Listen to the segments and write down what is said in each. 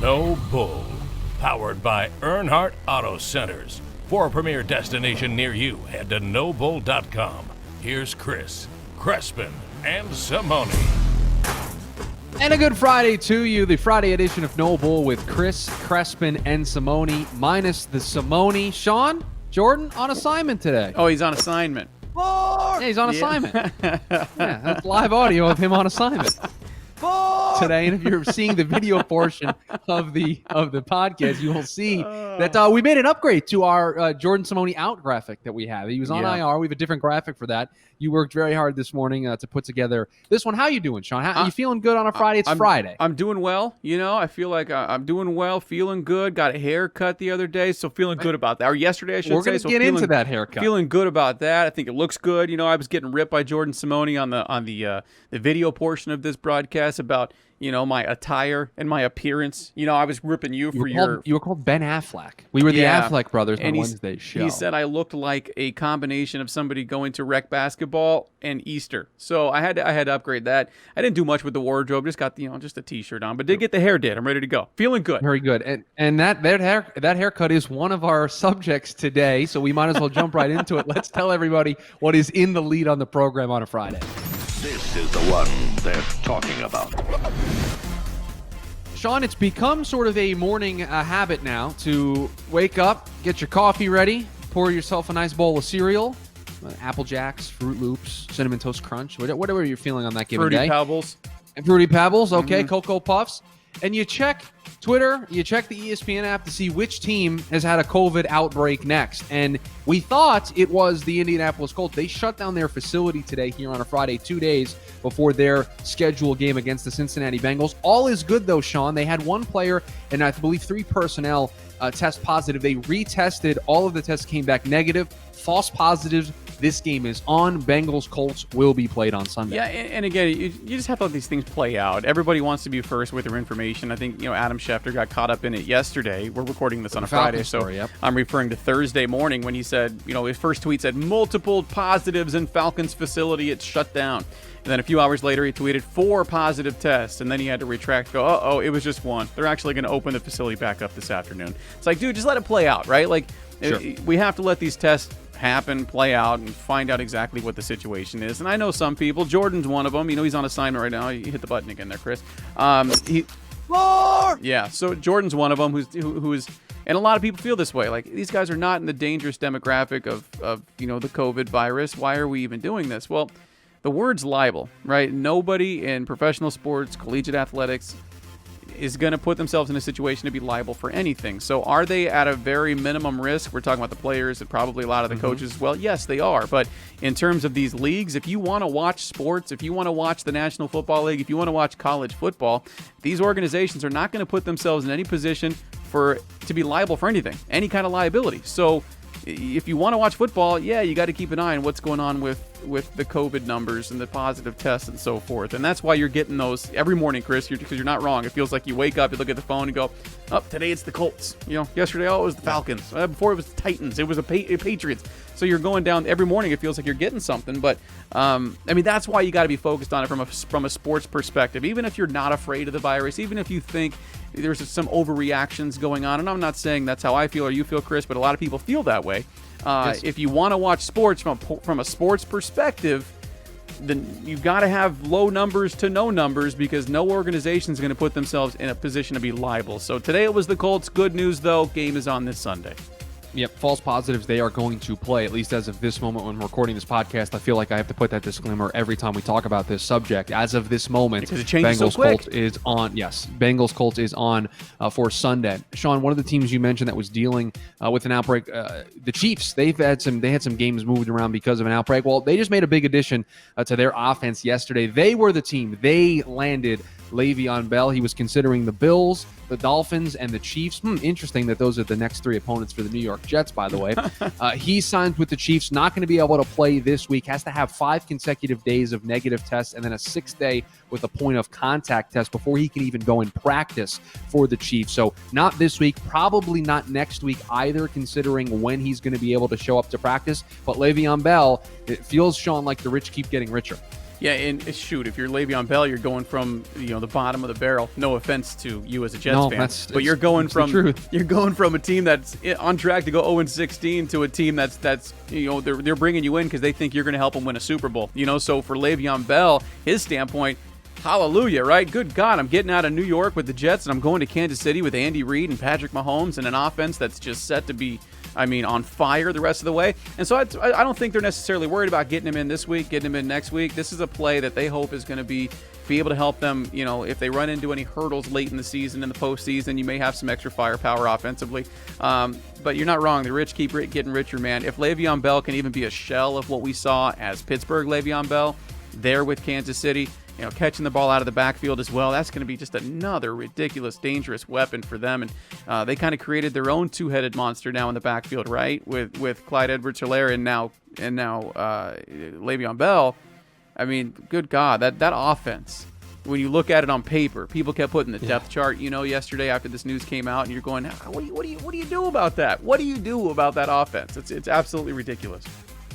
No Bull. Powered by Earnhardt Auto Centers. For a premier destination near you, head to nobull.com. Here's Chris, Crespin, and Simone. And a good Friday to you. The Friday edition of No Bull with Chris, Crespin, and Simone, minus the Simone. Sean, Jordan, on assignment today. Oh, he's on assignment. Yeah, he's on assignment. Yeah, that's live audio of him on assignment today. And if you're seeing the video portion of the podcast, you will see that we made an upgrade to our Jordan Simone out graphic that we have. He was on IR. We have a different graphic for that. You worked very hard this morning to put together this one. How you doing, Sean? How you feeling good on a Friday? It's Friday. I'm doing well. You know, I feel like I'm doing well, feeling good. Got a haircut the other day, so feeling good about that. Or yesterday, I should say. We're going to get into that haircut. Feeling good about that. I think it looks good. You know, I was getting ripped by Jordan Simone on the video portion of this broadcast about, you know, my attire and my appearance. You know, I was ripping you for your... You were called Ben Affleck. We were the Affleck brothers on Wednesday's show. He said I looked like a combination of somebody going to rec basketball and Easter. So I had to upgrade that. I didn't do much with the wardrobe. Just got, just a T-shirt on. But did get the hair did. I'm ready to go. Feeling good. Very good. And that haircut is one of our subjects today, so we might as well jump right into it. Let's tell everybody what is in the lead on the program on a Friday. This is the one they're talking about. Sean, it's become sort of a morning habit now to wake up, get your coffee ready, pour yourself a nice bowl of cereal, Apple Jacks, Fruit Loops, Cinnamon Toast Crunch, whatever you're feeling on that given day. Fruity Pebbles. And Fruity Pebbles, okay, Cocoa Puffs. And you check Twitter, you check the ESPN app to see which team has had a COVID outbreak next. And we thought it was the Indianapolis Colts. They shut down their facility today here on a Friday, 2 days before their scheduled game against the Cincinnati Bengals. All is good, though, Sean. They had one player and I believe 3 personnel test positive. They retested. All of the tests came back negative. False positives. This game is on. Bengals-Colts will be played on Sunday. Yeah, and again, you just have to let these things play out. Everybody wants to be first with their information. I think, Adam Schefter got caught up in it yesterday. We're recording this on a Friday, so I'm referring to Thursday morning when he said, his first tweet said, multiple positives in Falcons facility, it's shut down. And then a few hours later, he tweeted 4 positive tests, and then he had to retract, go, it was just 1. They're actually going to open the facility back up this afternoon. It's like, dude, just let it play out, right? Like, sure. We have to let these tests happen, play out, and find out exactly what the situation is. And I know some people, Jordan's one of them, he's on assignment right now. You hit the button again there, Chris. Yeah, so Jordan's one of them who is, and a lot of people feel this way. Like, these guys are not in the dangerous demographic of the COVID virus. Why are we even doing this? Well, the word's libel, right? Nobody in professional sports, collegiate athletics, is going to put themselves in a situation to be liable for anything. So are they at a very minimum risk? We're talking about the players and probably a lot of the coaches as well. Yes, they are. But in terms of these leagues, if you want to watch sports, if you want to watch the National Football League, if you want to watch college football, these organizations are not going to put themselves in any position to be liable for anything, any kind of liability. So if you want to watch football, you got to keep an eye on what's going on with the COVID numbers and the positive tests and so forth. And that's why you're getting those every morning, Chris, because you're not wrong. It feels like you wake up, you look at the phone and go, today it's the Colts. Yesterday, it was the Falcons. Before it was the Titans. It was the Patriots. So you're going down every morning. It feels like you're getting something. But, that's why you got to be focused on it from a sports perspective. Even if you're not afraid of the virus, even if you think there's some overreactions going on. And I'm not saying that's how I feel or you feel, Chris, but a lot of people feel that way. Yes. If you want to watch sports from a sports perspective, then you've got to have low numbers to no numbers because no organization is going to put themselves in a position to be liable. So today it was the Colts. Good news, though. Game is on this Sunday. Yep, false positives, they are going to play, at least as of this moment when we're recording this podcast. I feel like I have to put that disclaimer every time we talk about this subject. As of this moment, because it changes so quick. Colts is on. Yes, Bengals Colts is on for Sunday. Sean, one of the teams you mentioned that was dealing with an outbreak, the Chiefs. They had some games moved around because of an outbreak. Well, they just made a big addition to their offense yesterday. They were the team. They landed Le'Veon Bell. He was considering the Bills, the Dolphins, and the Chiefs. Interesting that those are the next 3 opponents for the New York Jets, by the way. He signed with the Chiefs, not going to be able to play this week, has to have 5 consecutive days of negative tests and then a 6th day with a point of contact test before he can even go and practice for the Chiefs. So not this week, probably not next week either, considering when he's going to be able to show up to practice. But Le'Veon Bell, it feels, Sean, like the rich keep getting richer. Yeah, and shoot, if you're Le'Veon Bell, you're going from the bottom of the barrel. No offense to you as a Jets fan, but you're going from a team that's on track to go 0-16 to a team that's they're bringing you in because they think you're going to help them win a Super Bowl. So for Le'Veon Bell, his standpoint, hallelujah, right? Good God, I'm getting out of New York with the Jets and I'm going to Kansas City with Andy Reid and Patrick Mahomes and an offense that's just set to be on fire the rest of the way. And so I don't think they're necessarily worried about getting him in this week, getting him in next week. This is a play that they hope is going to be able to help them, if they run into any hurdles late in the season, in the postseason, you may have some extra firepower offensively. But you're not wrong. The rich keep getting richer, man. If Le'Veon Bell can even be a shell of what we saw as Pittsburgh Le'Veon Bell there with Kansas City, catching the ball out of the backfield as well, that's going to be just another ridiculous, dangerous weapon for them. And they kind of created their own two-headed monster now in the backfield, right? With Clyde Edwards-Helaire and now Le'Veon Bell. Good God, that offense. When you look at it on paper, people kept putting the depth chart. Yesterday after this news came out, and you're going, what do you do about that? What do you do about that offense? It's absolutely ridiculous.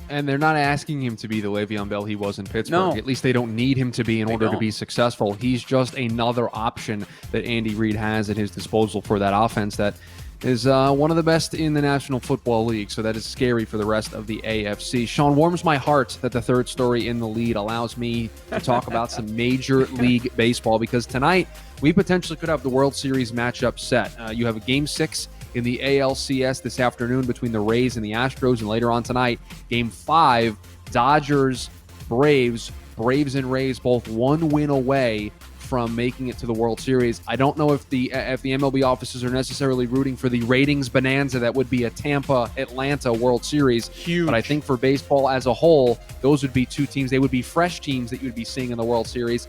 And they're not asking him to be the Le'Veon Bell he was in Pittsburgh. No. At least they don't need him to be in order to be successful. He's just another option that Andy Reid has at his disposal for that offense that is one of the best in the National Football League. So that is scary for the rest of the AFC. Sean, warms my heart that the third story in the lead allows me to talk about some Major League Baseball, because tonight we potentially could have the World Series matchup set. You have a Game 6 in the ALCS this afternoon between the Rays and the Astros, and later on tonight, Game 5, Dodgers, Braves and Rays both one win away from making it to the World Series. I don't know if the MLB offices are necessarily rooting for the ratings bonanza that would be a Tampa-Atlanta World Series. Huge. But I think for baseball as a whole, those would be two teams. They would be fresh teams that you'd be seeing in the World Series.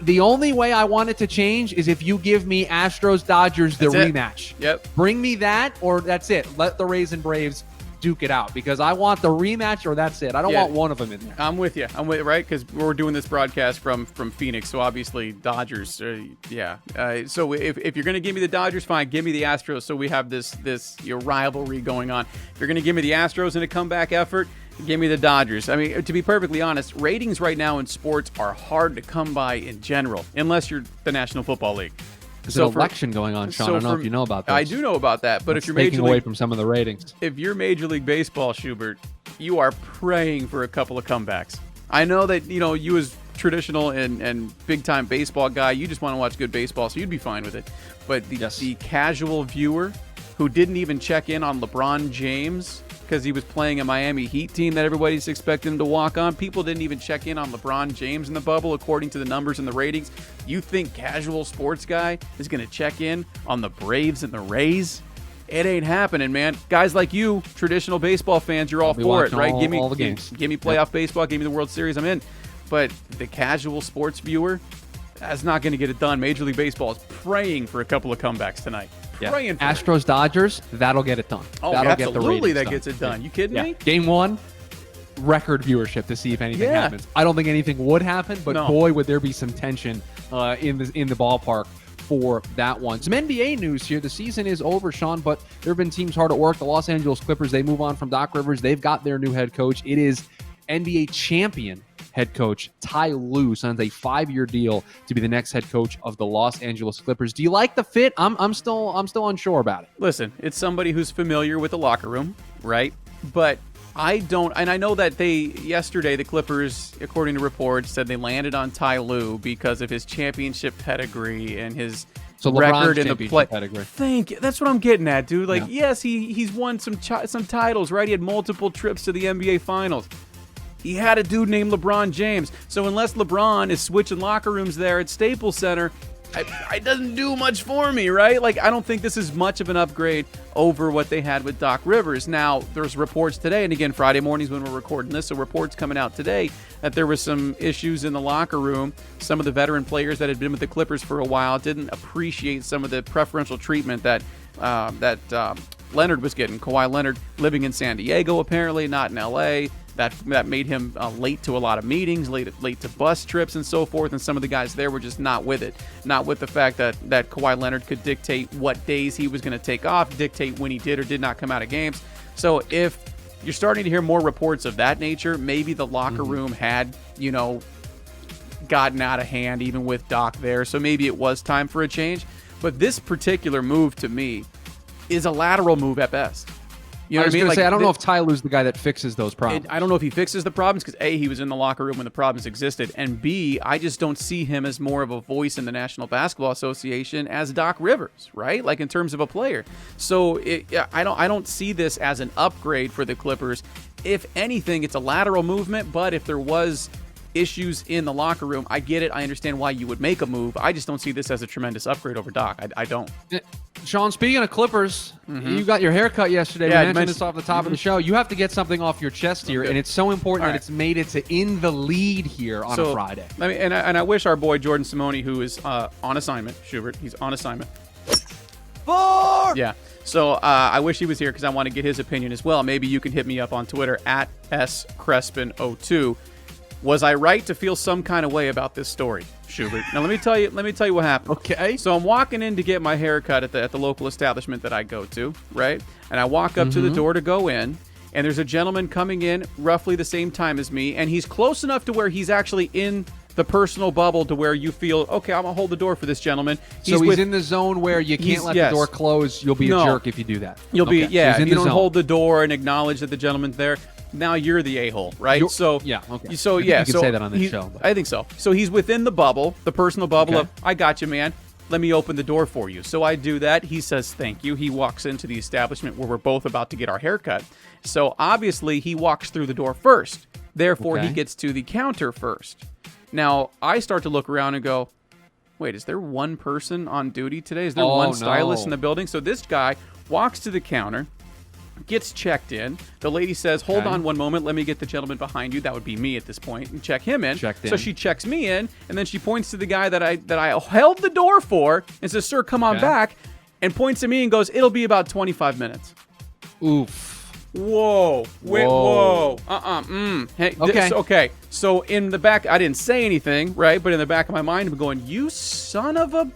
The only way I want it to change is if you give me Astros-Dodgers the rematch. Yep. Bring me that, or that's it. Let the Rays and Braves duke it out, because I want the rematch, or that's it. I don't want one of them in there. I'm with you, right? Because we're doing this broadcast from Phoenix, so obviously Dodgers. So if you're going to give me the Dodgers, fine. Give me the Astros, so we have this rivalry going on. If you're going to give me the Astros in a comeback effort, give me the Dodgers. To be perfectly honest, ratings right now in sports are hard to come by in general, unless you're the National Football League. There's an election going on, Sean. I don't know if you know about that. I do know about that, but if you're taking away from some of the ratings. If you're Major League Baseball, Schubert, you are praying for a couple of comebacks. I know that you as traditional and big-time baseball guy, you just want to watch good baseball, so you'd be fine with it. But the casual viewer who didn't even check in on LeBron James because he was playing a Miami Heat team that everybody's expecting him to walk on. People didn't even check in on LeBron James in the bubble according to the numbers and the ratings. You think casual sports guy is going to check in on the Braves and the Rays? It ain't happening, man. Guys like you, traditional baseball fans, you're all for it, right? Give me playoff baseball, give me the World Series, I'm in. But the casual sports viewer, that's not going to get it done. Major League Baseball is praying for a couple of comebacks tonight. Praying for Astros, Dodgers, that'll get it done. Oh, that'll absolutely, get the that gets it done. You kidding me? Game 1, record viewership to see if anything happens. I don't think anything would happen, but boy, would there be some tension in the ballpark for that one. Some NBA news here. The season is over, Sean, but there have been teams hard at work. The Los Angeles Clippers, they move on from Doc Rivers. They've got their new head coach. It is NBA champion head coach Ty Lue signs a 5-year deal to be the next head coach of the Los Angeles Clippers. Do you like the fit? I'm still unsure about it. Listen, it's somebody who's familiar with the locker room, right? But I don't, and I know that yesterday the Clippers, according to reports, said they landed on Ty Lue because of his championship pedigree and his record in the play. Pedigree. Thank you. That's what I'm getting at, dude. Yes, he's won some titles, right? He had multiple trips to the NBA Finals. He had a dude named LeBron James. So unless LeBron is switching locker rooms there at Staples Center, it doesn't do much for me, right? I don't think this is much of an upgrade over what they had with Doc Rivers. Now, there's reports today, and again, Friday mornings when we're recording this, so reports coming out today that there was some issues in the locker room. Some of the veteran players that had been with the Clippers for a while didn't appreciate some of the preferential treatment that Leonard was getting. Kawhi Leonard living in San Diego, apparently, not in L.A., That made him late to a lot of meetings, late to bus trips and so forth, and some of the guys there were just not with it. Not with the fact that Kawhi Leonard could dictate what days he was going to take off, dictate when he did or did not come out of games. So if you're starting to hear more reports of that nature, maybe the locker room had, gotten out of hand even with Doc there, so maybe it was time for a change. But this particular move to me is a lateral move at best. You know I was what I mean? going to say, I don't know if Tyler's the guy that fixes those problems. I don't know if he fixes the problems because A, he was in the locker room when the problems existed, and B, I just don't see him as more of a voice in the National Basketball Association as Doc Rivers, right? Like in terms of a player. So I don't see this as an upgrade for the Clippers. If anything, it's a lateral movement, but if there was issues in the locker room, I get it. I understand why you would make a move. I just don't see this as a tremendous upgrade over Doc. I don't. Sean, speaking of Clippers, you got your haircut yesterday. Yeah, we mentioned this off the top of the show. You have to get something off your chest here, and it's so important that it's made it to in the lead here on a Friday. I wish our boy Jordan Simone, who is on assignment, Schubert, he's on assignment. 4! Yeah. So I wish he was here because I want to get his opinion as well. Maybe you can hit me up on Twitter at @SCrespin02. Was I right to feel some kind of way about this story, Schubert? Now let me tell you what happened. Okay. So I'm walking in to get my hair cut at the local establishment that I go to, right? And I walk up to the door to go in, and there's a gentleman coming in roughly the same time as me, and he's close enough to where he's actually in the personal bubble to where you feel, okay, I'm going to hold the door for this gentleman. He's in the zone where you can't let the door close. You'll be a jerk if you do that. You'll be, if you don't hold the door and acknowledge that the gentleman's there, now you're the a-hole, right? You can say that on this show. But. I think so. So he's within the bubble, the personal bubble of, I got you, man. Let me open the door for you. So I do that. He says, thank you. He walks into the establishment where we're both about to get our hair cut. So obviously he walks through the door first. Therefore, he gets to the counter first. Now, I start to look around and go, wait, is there one person on duty today? Is there one stylist in the building? So this guy walks to the counter, gets checked in. The lady says, hold on one moment. Let me get the gentleman behind you. That would be me at this point, and check him in. So she checks me in, and then she points to the guy that I held the door for and says, sir, come on back, and points at me and goes, it'll be about 25 minutes. Oof. Whoa. Wait, whoa. Hey, okay. So in the back, I didn't say anything, right? But in the back of my mind, I'm going, you son of a...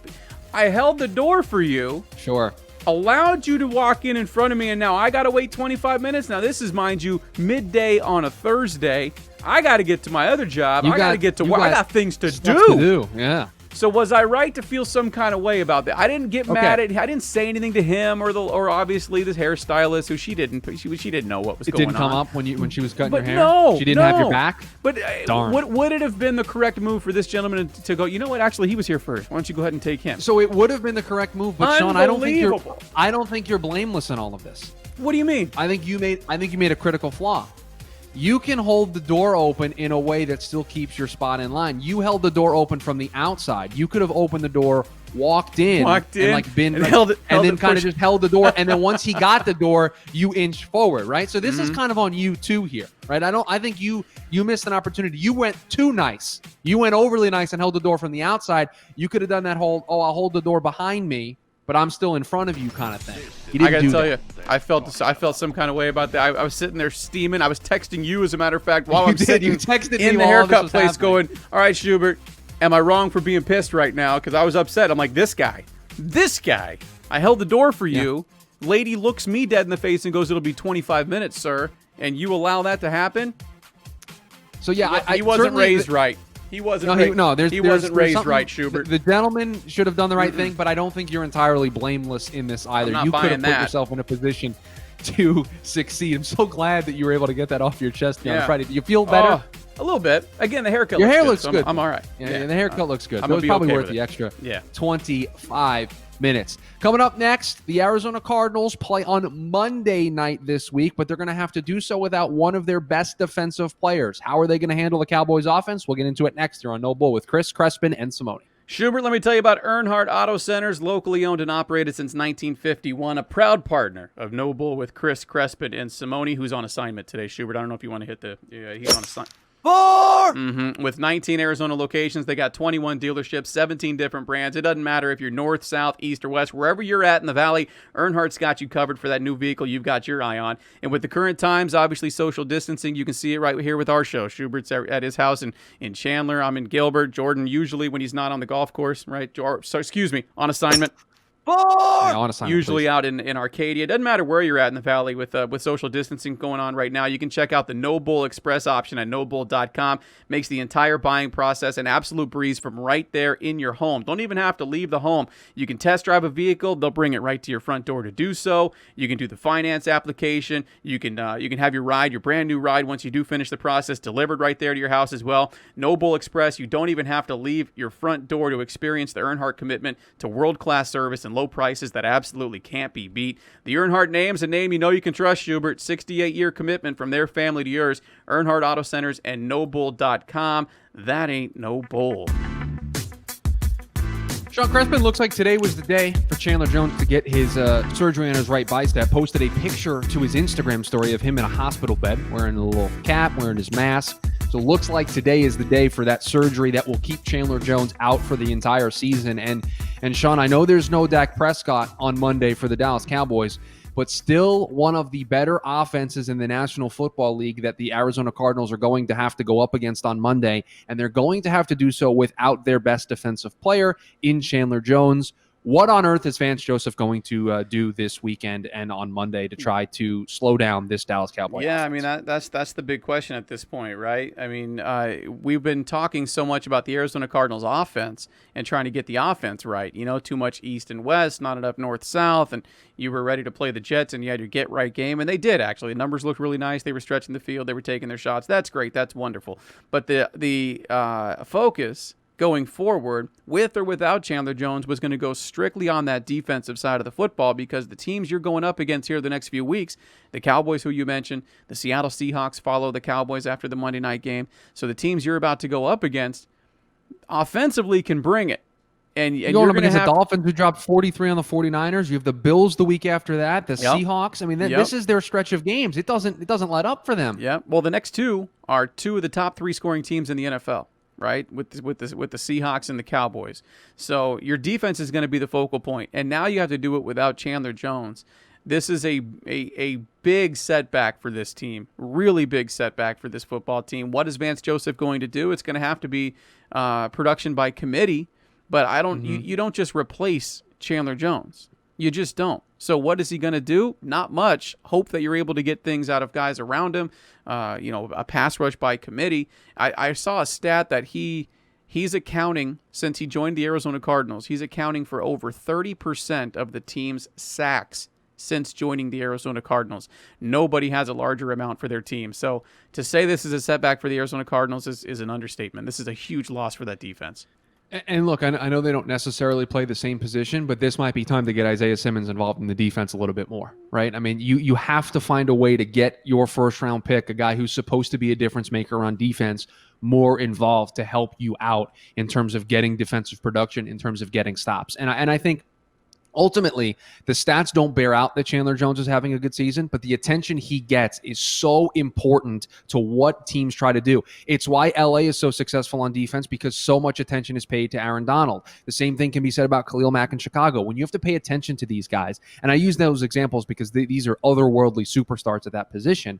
I held the door for you. Sure. Allowed you to walk in front of me, and now I got to wait 25 minutes? Now, this is, mind you, midday on a Thursday. I got to get to my other job. I got to get to work. I got things to do. Yeah. So was I right to feel some kind of way about that? I didn't get mad at. I didn't say anything to him or obviously this hairstylist who she didn't know what was going on. It didn't come up when she was cutting your hair. No, she didn't have your back. But would it have been the correct move for this gentleman to go? You know what? Actually, he was here first. Why don't you go ahead and take him? So it would have been the correct move. But Sean, I don't think you're blameless in all of this. What do you mean? I think you made a critical flaw. You can hold the door open in a way that still keeps your spot in line. You held the door open from the outside. You could have opened the door, walked in, and held it, and then kind of just held the door. And then once he got the door, you inch forward, right? So this is kind of on you too here, right? I think you missed an opportunity. You went too nice. You went overly nice and held the door from the outside. You could have done that whole, I'll hold the door behind me, but I'm still in front of you kind of thing. I got to tell you, I felt some kind of way about that. I was sitting there steaming. I was texting you, as a matter of fact, while I'm sitting in the haircut place going, all right, Schubert, am I wrong for being pissed right now? Because I was upset. I'm like, this guy. I held the door for you. Lady looks me dead in the face and goes, it'll be 25 minutes, sir. And you allow that to happen? So, yeah, he wasn't raised right. He wasn't raised right, Schubert. The gentleman should have done the right thing, but I don't think you're entirely blameless in this either. You could have put yourself in a position to succeed. I'm so glad that you were able to get that off your chest on Friday. Do you feel better? A little bit. Again, the haircut looks good. I'm all right. Yeah, the haircut looks good. So it's probably worth the extra 25 minutes. Coming up next, the Arizona Cardinals play on Monday night this week, but they're going to have to do so without one of their best defensive players. How are they going to handle the Cowboys offense? We'll get into it next here on No Bull with Chris, Crespin, and Simone. Schubert, let me tell you about Earnhardt Auto Centers, locally owned and operated since 1951, a proud partner of No Bull with Chris, Crespin, and Simone, who's on assignment today. Schubert, I don't know if you want to hit he's on assignment. 4! With 19 Arizona locations, they got 21 dealerships, 17 different brands. It doesn't matter if you're north, south, east, or west. Wherever you're at in the valley, Earnhardt's got you covered for that new vehicle you've got your eye on. And with the current times, obviously social distancing, you can see it right here with our show. Schubert's at his house in Chandler. I'm in Gilbert. Jordan, usually when he's not on the golf course, right? On assignment. I want to sign up, Usually please. out in Arcadia. Doesn't matter where you're at in the valley with social distancing going on right now. You can check out the No Bull Express option at nobull.com. Makes the entire buying process an absolute breeze from right there in your home. Don't even have to leave the home. You can test drive a vehicle. They'll bring it right to your front door to do so. You can do the finance application. You can have your brand new ride, once you do finish the process, delivered right there to your house as well. No Bull Express. You don't even have to leave your front door to experience the Earnhardt commitment to world-class service and low prices that absolutely can't be beat. The Earnhardt name's a name you know you can trust, Schubert. 68-year commitment from their family to yours. Earnhardt Auto Centers and nobull.com. That ain't no bull. Sean Crespin, looks like today was the day for Chandler Jones to get his surgery on his right bicep. Posted a picture to his Instagram story of him in a hospital bed, wearing a little cap, wearing his mask. So looks like today is the day for that surgery that will keep Chandler Jones out for the entire season. And Sean, I know there's no Dak Prescott on Monday for the Dallas Cowboys, but still one of the better offenses in the National Football League that the Arizona Cardinals are going to have to go up against on Monday, and they're going to have to do so without their best defensive player in Chandler Jones. What on earth is Vance Joseph going to do this weekend and on Monday to try to slow down this Dallas Cowboys? Yeah, offense? I mean, that's the big question at this point, right? I mean, we've been talking so much about the Arizona Cardinals offense and trying to get the offense right. You know, too much east and west, not enough north-south, and you were ready to play the Jets and you had your get-right game, and they did, actually. The numbers looked really nice. They were stretching the field. They were taking their shots. That's great. That's wonderful. But the focus going forward, with or without Chandler Jones, was going to go strictly on that defensive side of the football, because the teams you're going up against here the next few weeks, the Cowboys, who you mentioned, the Seattle Seahawks follow the Cowboys after the Monday night game. So the teams you're about to go up against offensively can bring it. And you're going up against the Dolphins, who dropped 43 on the 49ers. You have the Bills the week after that, the Seahawks. I mean, this is their stretch of games. It doesn't let up for them. Yeah. Well, the next two are two of the top three scoring teams in the NFL. Right, with the Seahawks and the Cowboys. So your defense is going to be the focal point, and now you have to do it without Chandler Jones. This is a big setback for this team, really big setback for this football team. What is Vance Joseph going to do? It's going to have to be production by committee, but you don't just replace Chandler Jones. You just don't. So what is he going to do? Not much. Hope that you're able to get things out of guys around him. A pass rush by committee. I saw a stat that he's accounting, since he joined the Arizona Cardinals, he's accounting for over 30% of the team's sacks since joining the Arizona Cardinals. Nobody has a larger amount for their team. So to say this is a setback for the Arizona Cardinals is an understatement. This is a huge loss for that defense. And look, I know they don't necessarily play the same position, but this might be time to get Isaiah Simmons involved in the defense a little bit more, right? I mean, you have to find a way to get your first-round pick, a guy who's supposed to be a difference maker on defense, more involved to help you out in terms of getting defensive production, in terms of getting stops. And I think ultimately, the stats don't bear out that Chandler Jones is having a good season, but the attention he gets is so important to what teams try to do. It's why LA is so successful on defense, because so much attention is paid to Aaron Donald. The same thing can be said about Khalil Mack in Chicago. When you have to pay attention to these guys, and I use those examples because these are otherworldly superstars at that position,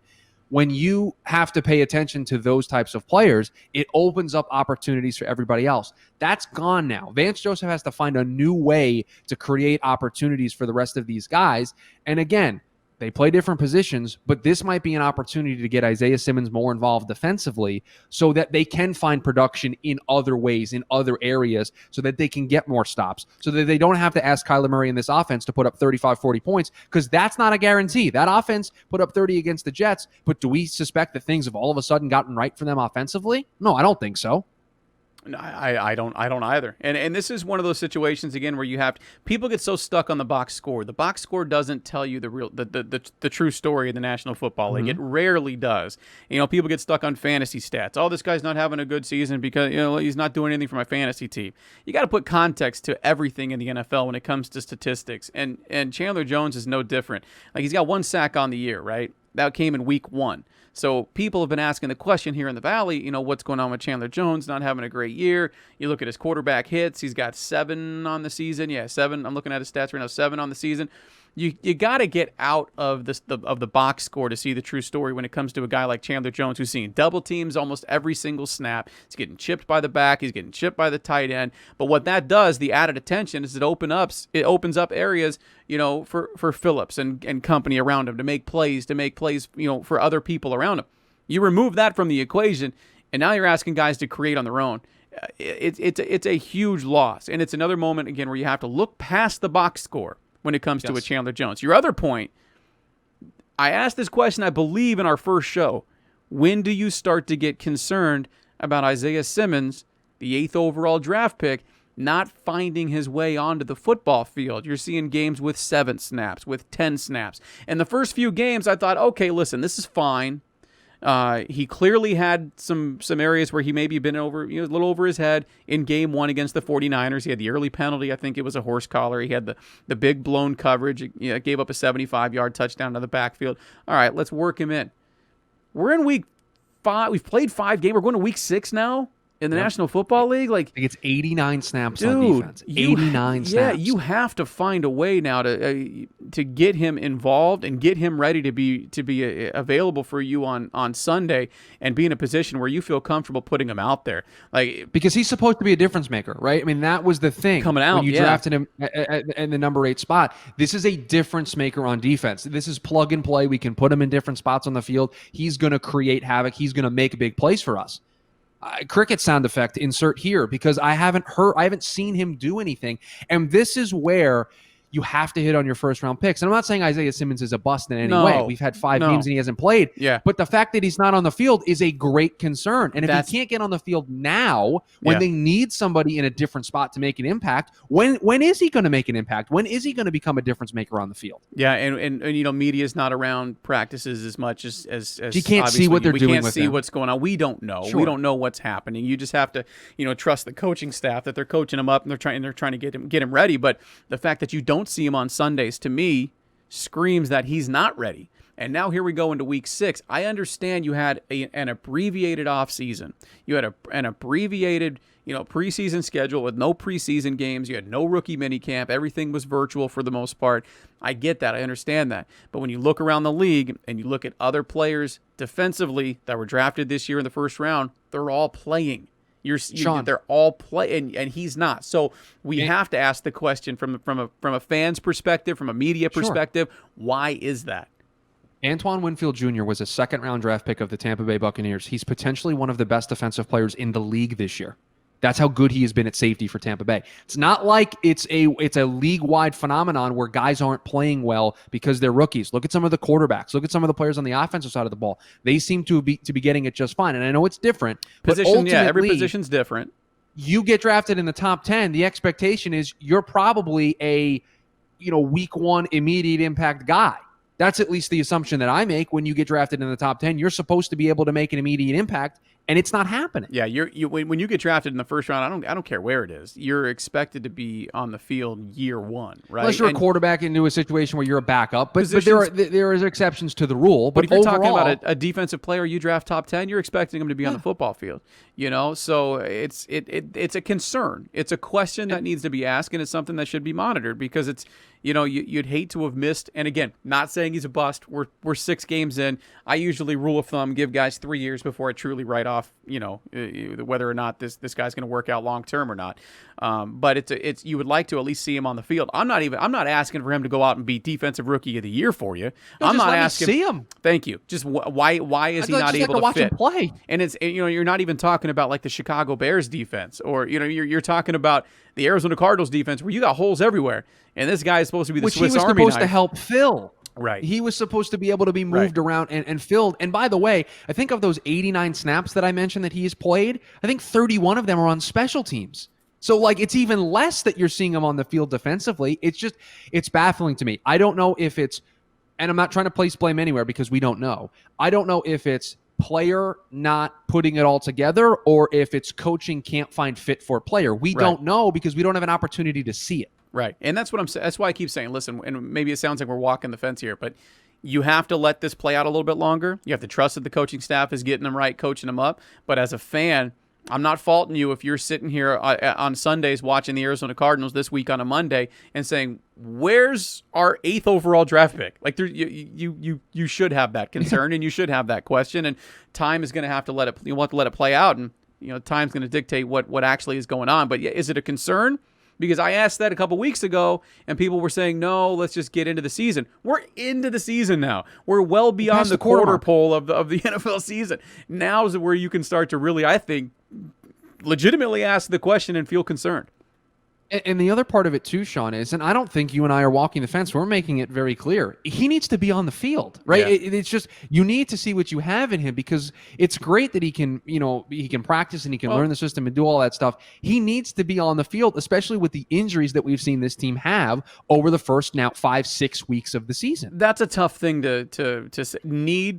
when you have to pay attention to those types of players, it opens up opportunities for everybody else. That's gone now. Vance Joseph has to find a new way to create opportunities for the rest of these guys. And again, they play different positions, but this might be an opportunity to get Isaiah Simmons more involved defensively so that they can find production in other ways, in other areas, so that they can get more stops, so that they don't have to ask Kyler Murray in this offense to put up 35, 40 points, because that's not a guarantee. That offense put up 30 against the Jets, but do we suspect that things have all of a sudden gotten right for them offensively? No, I don't think so. I don't either. And this is one of those situations, again, where you have people get so stuck on the box score. The box score doesn't tell you the true story of the National Football League. It rarely does. People get stuck on fantasy stats. Oh, this guy's not having a good season because he's not doing anything for my fantasy team. You got to put context to everything in the NFL when it comes to statistics. And Chandler Jones is no different. Like, he's got one sack on the year, right? That came in week 1. So people have been asking the question here in the Valley, what's going on with Chandler Jones not having a great year? You look at his quarterback hits. He's got 7 on the season. Yeah, 7. I'm looking at his stats right now, 7 on the season. You got to get out of the box score to see the true story when it comes to a guy like Chandler Jones, who's seeing double teams almost every single snap. He's getting chipped by the back. He's getting chipped by the tight end. But what that does, the added attention, is it opens up areas, for Phillips and company around him to make plays, for other people around him. You remove that from the equation, and now you're asking guys to create on their own. It's a huge loss, and it's another moment again where you have to look past the box score when it comes to a Chandler Jones. Your other point, I asked this question, I believe, in our first show. When do you start to get concerned about Isaiah Simmons, the 8th overall draft pick, not finding his way onto the football field? You're seeing games with 7 snaps, with 10 snaps. And the first few games, I thought, okay, listen, this is fine. He clearly had some areas where he maybe been over, a little over his head in game 1 against the 49ers. He had the early penalty. I think it was a horse collar. He had the big blown coverage. Gave up a 75-yard touchdown to the backfield. All right, let's work him in. We're in week 5. We've played 5 games. We're going to week 6 now in the National Football League. I think it's 89 snaps on defense. 89 snaps. Yeah, you have to find a way now to get him involved and get him ready to be available for you on Sunday and be in a position where you feel comfortable putting him out there. Because he's supposed to be a difference maker, right? I mean, that was the thing coming out when you drafted him in the number 8 spot. This is a difference maker on defense. This is plug and play. We can put him in different spots on the field. He's going to create havoc. He's going to make big plays for us. Cricket sound effect insert here, because I haven't seen him do anything. And this is where you have to hit on your first round picks. And I'm not saying Isaiah Simmons is a bust in any way. We've had 5 games and he hasn't played. Yeah. But the fact that he's not on the field is a great concern. And if he can't get on the field now, when they need somebody in a different spot to make an impact, when is he going to make an impact? When is he going to become a difference maker on the field? Yeah, and media's not around practices as much as you can't see what they're doing. We can't see what's going on. We don't know. Sure. We don't know what's happening. You just have to, trust the coaching staff that they're coaching him up and they're trying to get him ready. But the fact that you don't see him on Sundays, to me, screams that he's not ready. And now here we go into week 6. I understand you had an abbreviated offseason. You had an abbreviated, preseason schedule with no preseason games. You had no rookie minicamp. Everything was virtual for the most part. I get that. I understand that. But when you look around the league and you look at other players defensively that were drafted this year in the first round, they're all playing. Sean, they're all playing, and he's not. So we have to ask the question from a fan's perspective, from a media perspective, why is that? Antoine Winfield Jr. was a second-round draft pick of the Tampa Bay Buccaneers. He's potentially one of the best defensive players in the league this year. That's how good he has been at safety for Tampa Bay. It's not like it's a league-wide phenomenon where guys aren't playing well because they're rookies. Look at some of the quarterbacks. Look at some of the players on the offensive side of the ball. They seem to be getting it just fine. And I know it's different. Every position's different. You get drafted in the top 10, the expectation is you're probably a week 1 immediate impact guy. That's at least the assumption that I make when you get drafted in the top 10. You're supposed to be able to make an immediate impact, and it's not happening. Yeah, when you get drafted in the first round, I don't care where it is. You're expected to be on the field year 1, right? Unless you're a quarterback into a situation where you're a backup, but there is exceptions to the rule. But if you're talking about a defensive player, you draft top 10, you're expecting him to be on the football field. So it's a concern. It's a question that needs to be asked, and it's something that should be monitored because it's. You'd hate to have missed. And again, not saying he's a bust. We're 6 games in. I usually rule of thumb give guys 3 years before I truly write off. Whether or not this guy's going to work out long term or not. But it's you would like to at least see him on the field. I'm not asking for him to go out and be defensive rookie of the year for you. I'm not asking. See him. Thank you. Just why is he not able to watch fit? Him play. And it's you're not even talking about like the Chicago Bears defense or you're talking about the Arizona Cardinals defense where you got holes everywhere. And this guy is supposed to be the Swiss Army knife. Which he was supposed to help fill. Right. He was supposed to be able to be moved around and filled. And by the way, I think of those 89 snaps that I mentioned that he has played, I think 31 of them are on special teams. So, it's even less that you're seeing him on the field defensively. It's baffling to me. I don't know if it's, and I'm not trying to place blame anywhere because we don't know. I don't know if it's player not putting it all together or if it's coaching can't find fit for player. We don't know because we don't have an opportunity to see it. Right. And that's what I'm saying. That's why I keep saying, listen, and maybe it sounds like we're walking the fence here, but you have to let this play out a little bit longer. You have to trust that the coaching staff is getting them right, coaching them up. But as a fan, I'm not faulting you if you're sitting here on Sundays watching the Arizona Cardinals this week on a Monday and saying, "Where's our 8th overall draft pick?" Like you should have that concern and you should have that question. And time is going to have to let it play out, and time's going to dictate what actually is going on. But is it a concern? Because I asked that a couple weeks ago, and people were saying, no, let's just get into the season. We're into the season now. We're well beyond the quarter pole of the NFL season. Now is where you can start to really, I think, legitimately ask the question and feel concerned. And the other part of it too, Sean, is, and I don't think you and I are walking the fence. We're making it very clear. He needs to be on the field, right? Yeah. It's just, you need to see what you have in him, because it's great that he can practice and he can learn the system and do all that stuff. He needs to be on the field, especially with the injuries that we've seen this team have over the first now 5-6 weeks of the season. That's a tough thing to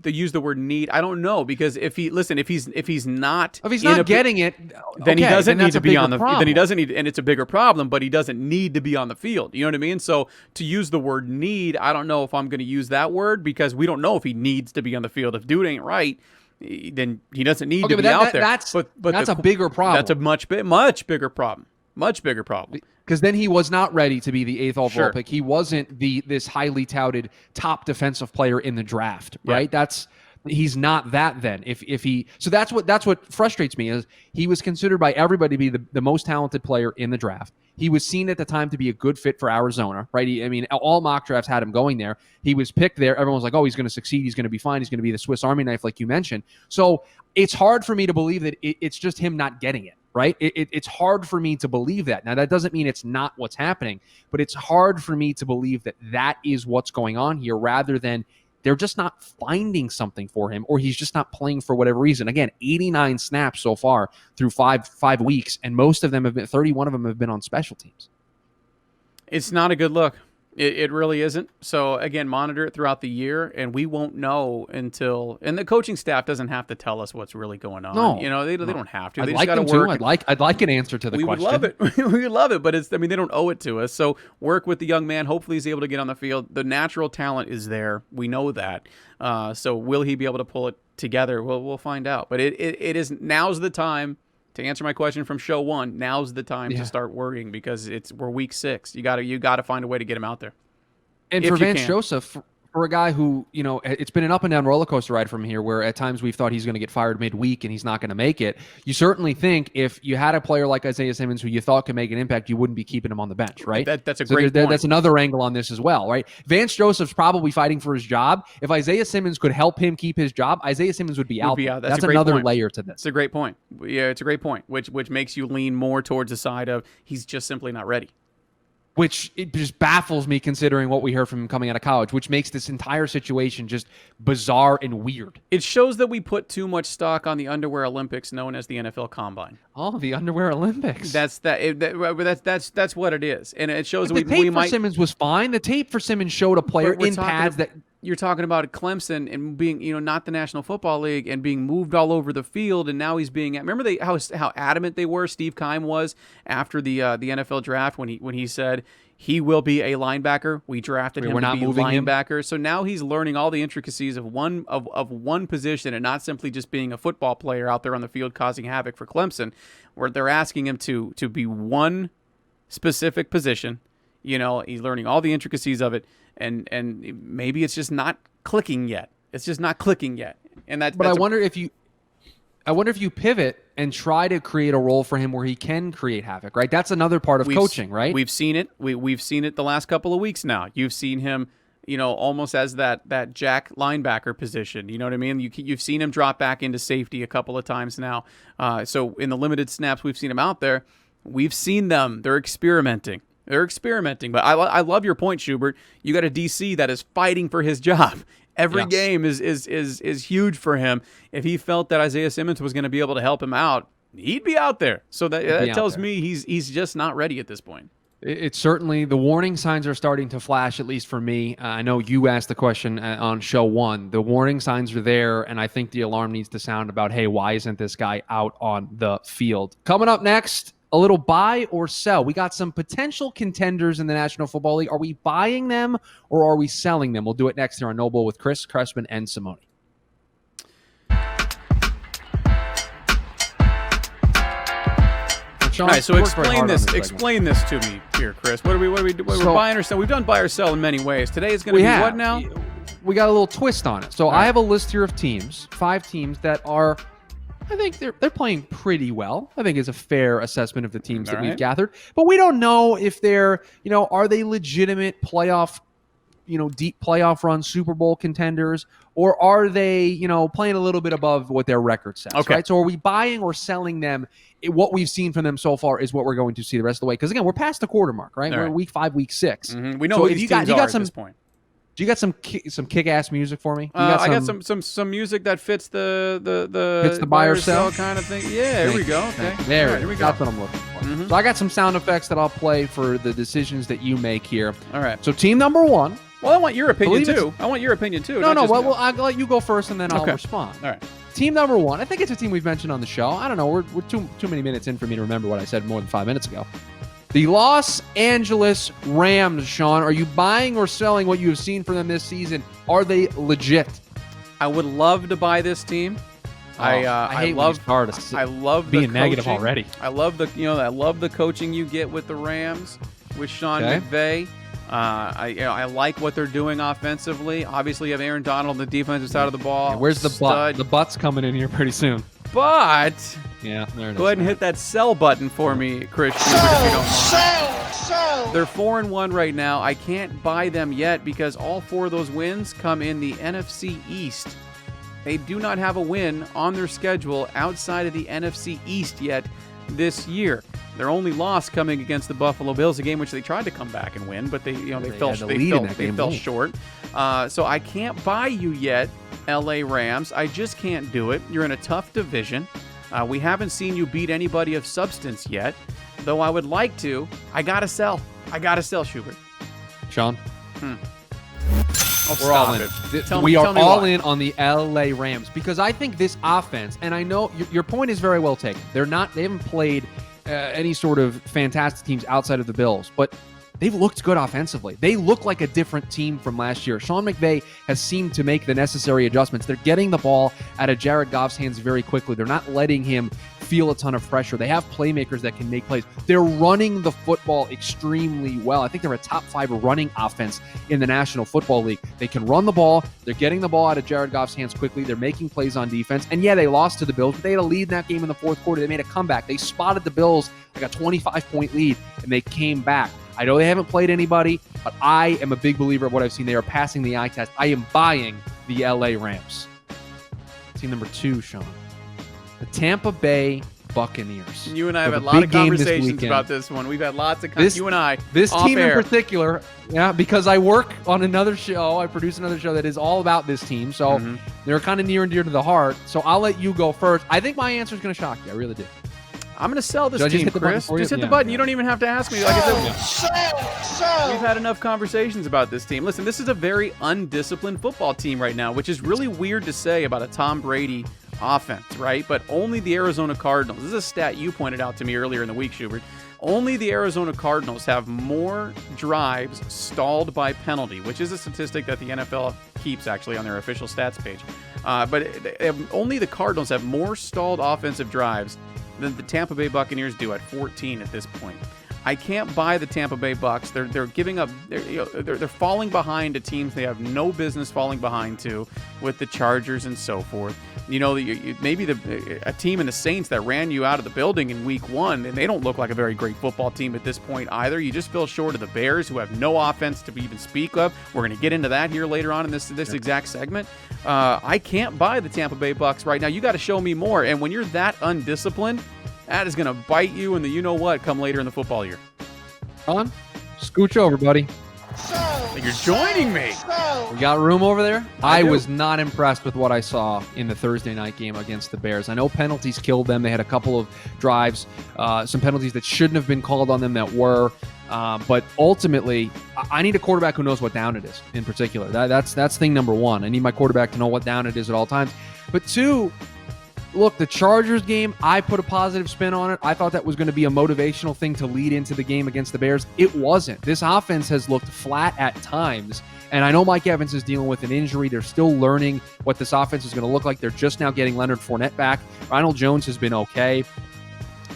use the word need. I don't know, because if he's not getting it, then he doesn't need to be on the. problem. Then he doesn't need, and it's a bigger problem. But he doesn't need to be on the field. You know what I mean? So to use the word need, I don't know if I'm going to use that word, because we don't know if he needs to be on the field. If dude ain't right, then he doesn't need to be out there. That's a bigger problem. That's a much bigger problem. Much bigger problem. Because then he was not ready to be the 8th overall pick. He wasn't this highly touted top defensive player in the draft, right? Yeah. He's not that then. So that's what frustrates me, is he was considered by everybody to be the most talented player in the draft. He was seen at the time to be a good fit for Arizona, right? All mock drafts had him going there. He was picked there. Everyone was like, oh, he's going to succeed. He's going to be fine. He's going to be the Swiss Army knife, like you mentioned. So it's hard for me to believe that it's just him not getting it, right? It's hard for me to believe that. Now, that doesn't mean it's not what's happening, but it's hard for me to believe that is what's going on here, rather than they're just not finding something for him, or he's just not playing for whatever reason. Again, 89 snaps so far through five weeks, and most of them 31 of them have been on special teams. It's not a good look. It really isn't. So, again, monitor it throughout the year, and we won't know until – and the coaching staff doesn't have to tell us what's really going on. No. They don't have to. I'd They like just got them to work. to. I'd like an answer to the question. We would love it. We would love it, but they don't owe it to us. So work with the young man. Hopefully he's able to get on the field. The natural talent is there. We know that. So will he be able to pull it together? We'll find out. But it is – now's the time – to answer my question from show 1, now's the time to start worrying, because we're week 6. You got to find a way to get him out there. And for Vance Joseph, for a guy who, it's been an up and down roller coaster ride from here, where at times we've thought he's going to get fired midweek and he's not going to make it. You certainly think if you had a player like Isaiah Simmons who you thought could make an impact, you wouldn't be keeping him on the bench, right? That's a great point. That's another angle on this as well, right? Vance Joseph's probably fighting for his job. If Isaiah Simmons could help him keep his job, Isaiah Simmons would be out there. That's another layer to this. It's a great point. Yeah, it's a great point, which makes you lean more towards the side of he's just simply not ready. Which it just baffles me, considering what we heard from him coming out of college, which makes this entire situation just bizarre and weird. It shows that we put too much stock on the underwear Olympics, known as the NFL Combine. Oh, the underwear Olympics. That's what it is, and it shows the tape for Simmons was fine. The tape for Simmons showed a player in pads that. You're talking about Clemson and being, not the National Football League, and being moved all over the field, and now he's being. Remember how adamant they were. Steve Keim was after the NFL draft when he said he will be a linebacker. We drafted him to be a linebacker. So now he's learning all the intricacies of one position, and not simply just being a football player out there on the field causing havoc for Clemson, where they're asking him to be one specific position. He's learning all the intricacies of it. And maybe it's just not clicking yet. And I wonder if you pivot and try to create a role for him where he can create havoc, right? That's another part of coaching, right? We've seen it. We've seen it the last couple of weeks now. You've seen him, almost as that jack linebacker position. You know what I mean? You've seen him drop back into safety a couple of times now. So in the limited snaps we've seen him out there, we've seen them. They're experimenting. But I love your point, Schubert. You got a DC that is fighting for his job. Every game is huge for him. If he felt that Isaiah Simmons was going to be able to help him out, he'd be out there. So that tells me he's just not ready at this point. It's certainly, the warning signs are starting to flash, at least for me. I know you asked the question on show 1. The warning signs are there, and I think the alarm needs to sound about, hey, why isn't this guy out on the field? Coming up next, a little buy or sell. We got some potential contenders in the National Football League. Are we buying them or are we selling them? We'll do it next here on No Bull with Chris, Crespin, and Simone. All right, so explain this to me here, Chris. What are we we're buying or selling? We've done buy or sell in many ways. Today is going to be what now? We got a little twist on it. So I have a list here of teams, 5 teams that are, I think they're playing pretty well. I think is a fair assessment of the teams that we've gathered. But we don't know if they're, are they legitimate playoff, deep playoff run Super Bowl contenders, or are they, playing a little bit above what their record says, right? So are we buying or selling them? What we've seen from them so far is what we're going to see the rest of the way. Because, again, we're past the quarter mark, right? We're in week 5, week 6. Mm-hmm. We know who these teams are at this point. Do you got some kick-ass music for me? I got some music that fits the buy or sell kind of thing. Yeah, here we go. Okay. Here we go. That's what I'm looking for. Mm-hmm. So I got some sound effects that I'll play for the decisions that you make here. All right. So team number 1. Well, I want your opinion too. No. Well, I'll let you go first, and then I'll respond. All right. Team number 1. I think it's a team we've mentioned on the show. I don't know. We're too many minutes in for me to remember what I said more than 5 minutes ago. The Los Angeles Rams, Sean. Are you buying or selling what you have seen from them this season? Are they legit? I would love to buy this team. I love being the negative coaching. Already. I love the coaching you get with the Rams with Sean McVay. I like what they're doing offensively. Obviously, you have Aaron Donald on the defensive side of the ball. Yeah, where's the butt? The butt's coming in here pretty soon. But yeah, there it is. Go ahead and hit that sell button for me, Chris. If you don't mind. Sell. They're 4-1 right now. I can't buy them yet because all 4 of those wins come in the NFC East. They do not have a win on their schedule outside of the NFC East yet this year. Their only loss coming against the Buffalo Bills, a game which they tried to come back and win, but they fell short. So I can't buy you yet, LA Rams. I just can't do it. You're in a tough division. We haven't seen you beat anybody of substance yet, though I would like to. I gotta sell, Schubert. Sean? We're all in. We are all in on the LA Rams because I think this offense, and I know your point is very well taken. They haven't played any sort of fantastic teams outside of the Bills, but they've looked good offensively. They look like a different team from last year. Sean McVay has seemed to make the necessary adjustments. They're getting the ball out of Jared Goff's hands very quickly. They're not letting him feel a ton of pressure. They have playmakers that can make plays. They're running the football extremely well. I think they're a top 5 running offense in the National Football League. They can run the ball. They're getting the ball out of Jared Goff's hands quickly. They're making plays on defense. And yeah, they lost to the Bills, but they had a lead in that game in the 4th quarter. They made a comeback. They spotted the Bills like a 25-point lead, and they came back. I know they haven't played anybody, but I am a big believer of what I've seen. They are passing the eye test. I am buying the LA Rams. Team number 2, Sean. The Tampa Bay Buccaneers. You and I have had a lot of conversations about this one. We've had lots of you and I. This team air. in particular, because I work on another show. I produce another show that is all about this team. So they're kind of near and dear to the heart. So I'll let you go first. I think my answer is going to shock you. I really do. I'm going to sell this team, Chris. Just hit the button. You don't even have to ask me. Like I said, we've had enough conversations about this team. Listen, this is a very undisciplined football team right now, which is really weird to say about a Tom Brady offense, right? But only the Arizona Cardinals. This is a stat you pointed out to me earlier in the week, Schubert. Only the Arizona Cardinals have more drives stalled by penalty, which is a statistic that the NFL keeps actually on their official stats page. But only the Cardinals have more stalled offensive drives than the Tampa Bay Buccaneers do at 14 at this point. I can't buy the Tampa Bay Bucs. They're giving up. They're falling behind to teams they have no business falling behind to, with the Chargers and so forth. Maybe a team in the Saints that ran you out of the building in week 1, and they don't look like a very great football team at this point either. You just fell short of the Bears, who have no offense to even speak of. We're going to get into that here later on in this exact segment. I can't buy the Tampa Bay Bucs right now. You got to show me more. And when you're that undisciplined, that is going to bite you in the you-know-what come later in the football year. On, scooch over, buddy. You're joining me. We got room over there? I was not impressed with what I saw in the Thursday night game against the Bears. I know penalties killed them. They had a couple of drives, some penalties that shouldn't have been called on them that were. But ultimately, I need a quarterback who knows what down it is in particular. That's thing number 1. I need my quarterback to know what down it is at all times. But 2, Look, the Chargers game, I put a positive spin on it. I thought that was going to be a motivational thing to lead into the game against the Bears. It wasn't. This offense has looked flat at times. And I know Mike Evans is dealing with an injury. They're still learning what this offense is going to look like. They're just now getting Leonard Fournette back. Ronald Jones has been okay.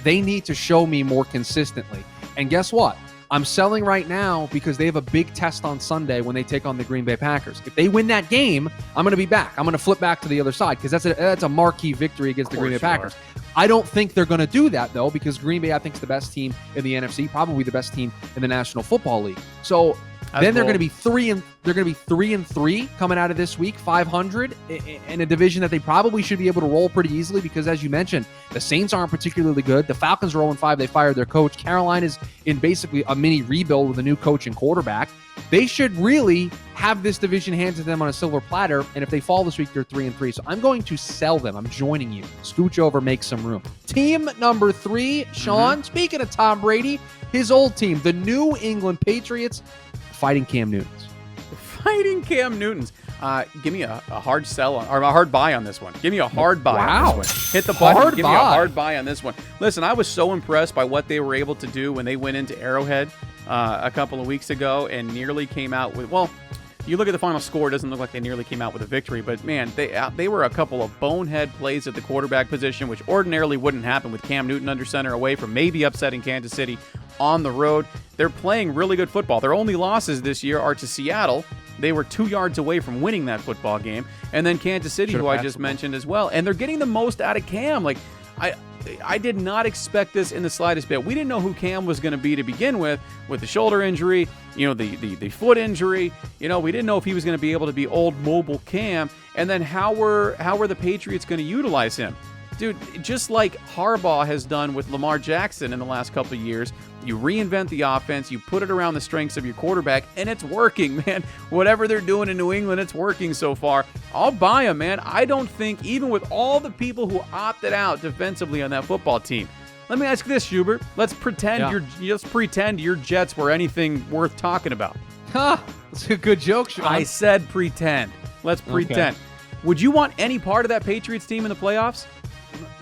They need to show me more consistently. And guess what? I'm selling right now because they have a big test on Sunday when they take on the Green Bay Packers. If they win that game, I'm going to be back. I'm going to flip back to the other side because that's a marquee victory against the Green Bay Packers. I don't think they're going to do that, though, because Green Bay, I think, is the best team in the NFC, probably the best team in the National Football League. So then they're going to be 3-3 coming out of this week, 500 in a division that they probably should be able to roll pretty easily because, as you mentioned, the Saints aren't particularly good. The Falcons are 0-5. They fired their coach. Carolina's in basically a mini rebuild with a new coach and quarterback. They should really have this division handed to them on a silver platter, and if they fall this week, they're 3-3. So I'm going to sell them. I'm joining you. Scooch over, make some room. Team number 3, Sean, speaking of Tom Brady, his old team, the New England Patriots, fighting Cam Newtons. Fighting Cam Newtons. Give me a hard sell or a hard buy on this one. Give me a hard buy on this one. Hit the button. Give me a hard buy on this one. Listen, I was so impressed by what they were able to do when they went into Arrowhead a couple of weeks ago and nearly came out with, well, you look at the final score, it doesn't look like they nearly came out with a victory, but man, they were a couple of bonehead plays at the quarterback position, which ordinarily wouldn't happen with Cam Newton under center away from maybe upsetting Kansas City on the road. They're playing really good football. Their only losses this year are to Seattle. They were 2 yards away from winning that football game. And then Kansas City, who I just mentioned as well. And they're getting the most out of Cam. Like, I did not expect this in the slightest bit. We didn't know who Cam was going to be to begin with the shoulder injury, the foot injury. We didn't know if he was going to be able to be old mobile Cam. And then how were the Patriots going to utilize him? Dude, just like Harbaugh has done with Lamar Jackson in the last couple of years, you reinvent the offense, you put it around the strengths of your quarterback, and it's working, man. Whatever they're doing in New England, it's working so far. I'll buy them, man. I don't think, even with all the people who opted out defensively on that football team, let me ask this, Schubert. Let's pretend your Jets were anything worth talking about. That's a good joke, Sean. I said pretend. Let's pretend. Okay. Would you want any part of that Patriots team in the playoffs?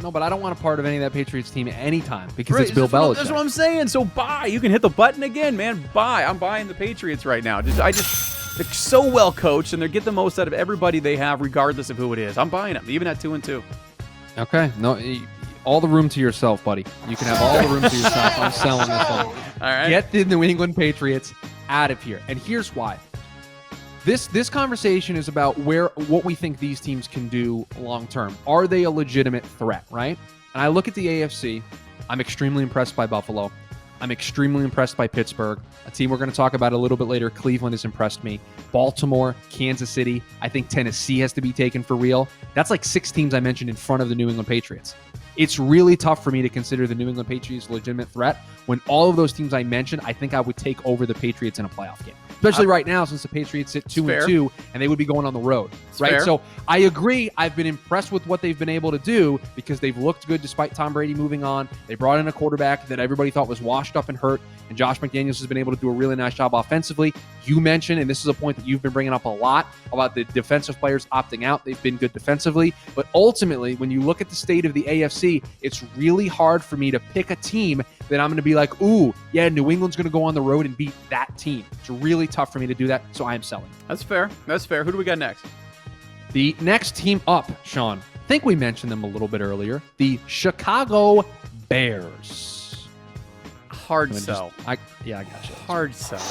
No, but I don't want a part of any of that Patriots team at any time because it's Bill Belichick. That's what I'm saying. So buy. You can hit the button again, man. Buy. I'm buying the Patriots right now. They're so well coached and they get the most out of everybody they have, regardless of who it is. I'm buying them, even at 2-2. Okay. No, all the room to yourself, buddy. You can have all the room to yourself. I'm selling this one. All right. Get the New England Patriots out of here. And here's why. This conversation is about what we think these teams can do long term. Are they a legitimate threat, right? And I look at the AFC. I'm extremely impressed by Buffalo. I'm extremely impressed by Pittsburgh. A team we're going to talk about a little bit later, Cleveland, has impressed me. Baltimore, Kansas City. I think Tennessee has to be taken for real. That's like 6 teams I mentioned in front of the New England Patriots. It's really tough for me to consider the New England Patriots a legitimate threat when all of those teams I mentioned, I think I would take over the Patriots in a playoff game. Especially right now, since the Patriots sit 2-2, and they would be going on the road, right? Fair. So I agree. I've been impressed with what they've been able to do because they've looked good despite Tom Brady moving on. They brought in a quarterback that everybody thought was washed up and hurt, and Josh McDaniels has been able to do a really nice job offensively. You mentioned, and this is a point that you've been bringing up a lot, about the defensive players opting out. They've been good defensively, but ultimately, when you look at the state of the AFC, it's really hard for me to pick a team that I'm going to be like, ooh, yeah, New England's going to go on the road and beat that team. It's really tough for me to do that, so I am selling. That's fair. That's fair. Who do we got next? The next team up, Sean, I think we mentioned them a little bit earlier, the Chicago Bears. Hard sell. I got you. Hard sell.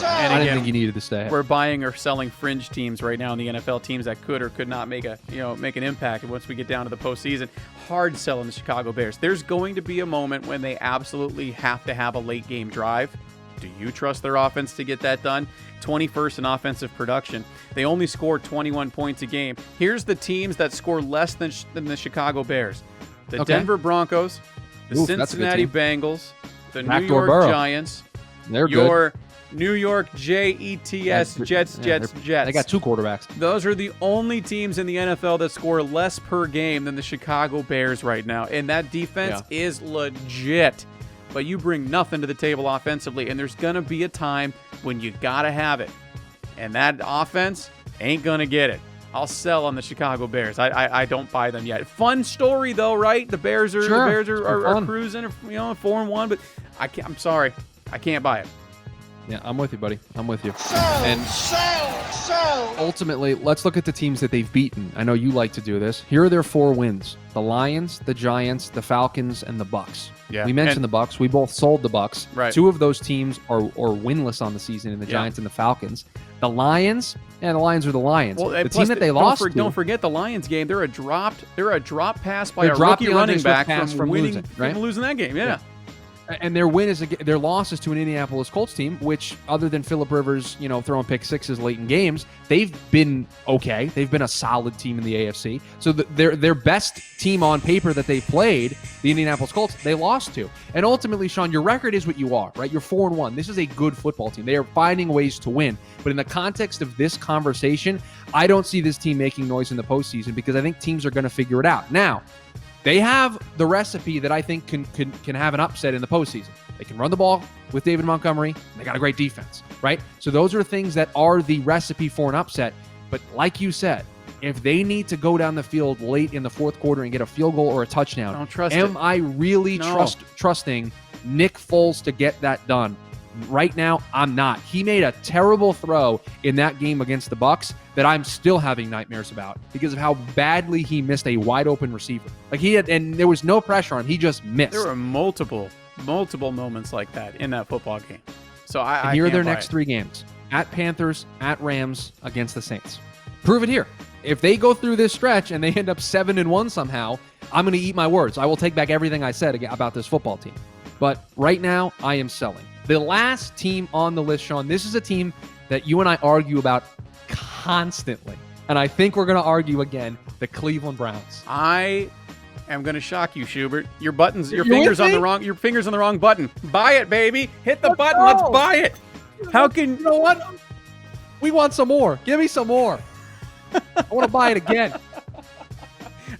And I didn't think you needed to stay. We're buying or selling fringe teams right now in the NFL, teams that could or could not make an impact once we get down to the postseason. Hard sell in the Chicago Bears. There's going to be a moment when they absolutely have to have a late game drive. Do you trust their offense to get that done? 21st in offensive production. They only score 21 points a game. Here's the teams that score less than the Chicago Bears. The Denver Broncos, the Cincinnati Bengals, the New York Giants, They're your good. New York Jets. They got 2 quarterbacks. Those are the only teams in the NFL that score less per game than the Chicago Bears right now. And that defense is legit. But you bring nothing to the table offensively, and there's going to be a time when you got to have it. And that offense ain't going to get it. I'll sell on the Chicago Bears. I don't buy them yet. Fun story though, right? The Bears are cruising, 4-1, but I'm sorry, I can't buy it. Yeah, I'm with you, buddy. I'm with you. Ultimately, let's look at the teams that they've beaten. I know you like to do this. Here are their 4 wins: the Lions, the Giants, the Falcons, and the Bucks. Yeah. We mentioned the Bucks. We both sold the Bucks. Right. 2 of those teams are winless on the season in the Giants and the Falcons. The Lions, the Lions are the Lions. Well, the team that they lost to. Don't forget the Lions game. They're a drop pass by a rookie running back from losing that game. Yeah. And their loss is to an Indianapolis Colts team, which, other than Phillip Rivers, throwing pick sixes late in games, they've been okay. They've been a solid team in the AFC. So their best team on paper that they played, the Indianapolis Colts, they lost to. And ultimately, Sean, your record is what you are, right? You're 4-1. This is a good football team. They are finding ways to win. But in the context of this conversation, I don't see this team making noise in the postseason because I think teams are going to figure it out. Now, they have the recipe that I think can have an upset in the postseason. They can run the ball with David Montgomery. And they got a great defense, right? So those are things that are the recipe for an upset. But like you said, if they need to go down the field late in the fourth quarter and get a field goal or a touchdown, I really trusting Nick Foles to get that done? Right now, I'm not. He made a terrible throw in that game against the Bucks that I'm still having nightmares about because of how badly he missed a wide open receiver. And there was no pressure on him. He just missed. There were multiple moments like that in that football game. So here are their next 3 games: at Panthers, at Rams, against the Saints. Prove it here. If they go through this stretch and they end up 7-1 somehow, I'm going to eat my words. I will take back everything I said about this football team. But right now, I am selling. The last team on the list, Sean, this is a team that you and I argue about constantly. And I think we're going to argue again, the Cleveland Browns. I am going to shock you, Schubert. Your fingers on the wrong button. Buy it, baby. Hit the button. Let's buy it. You know what? We want some more. Give me some more. I want to buy it again.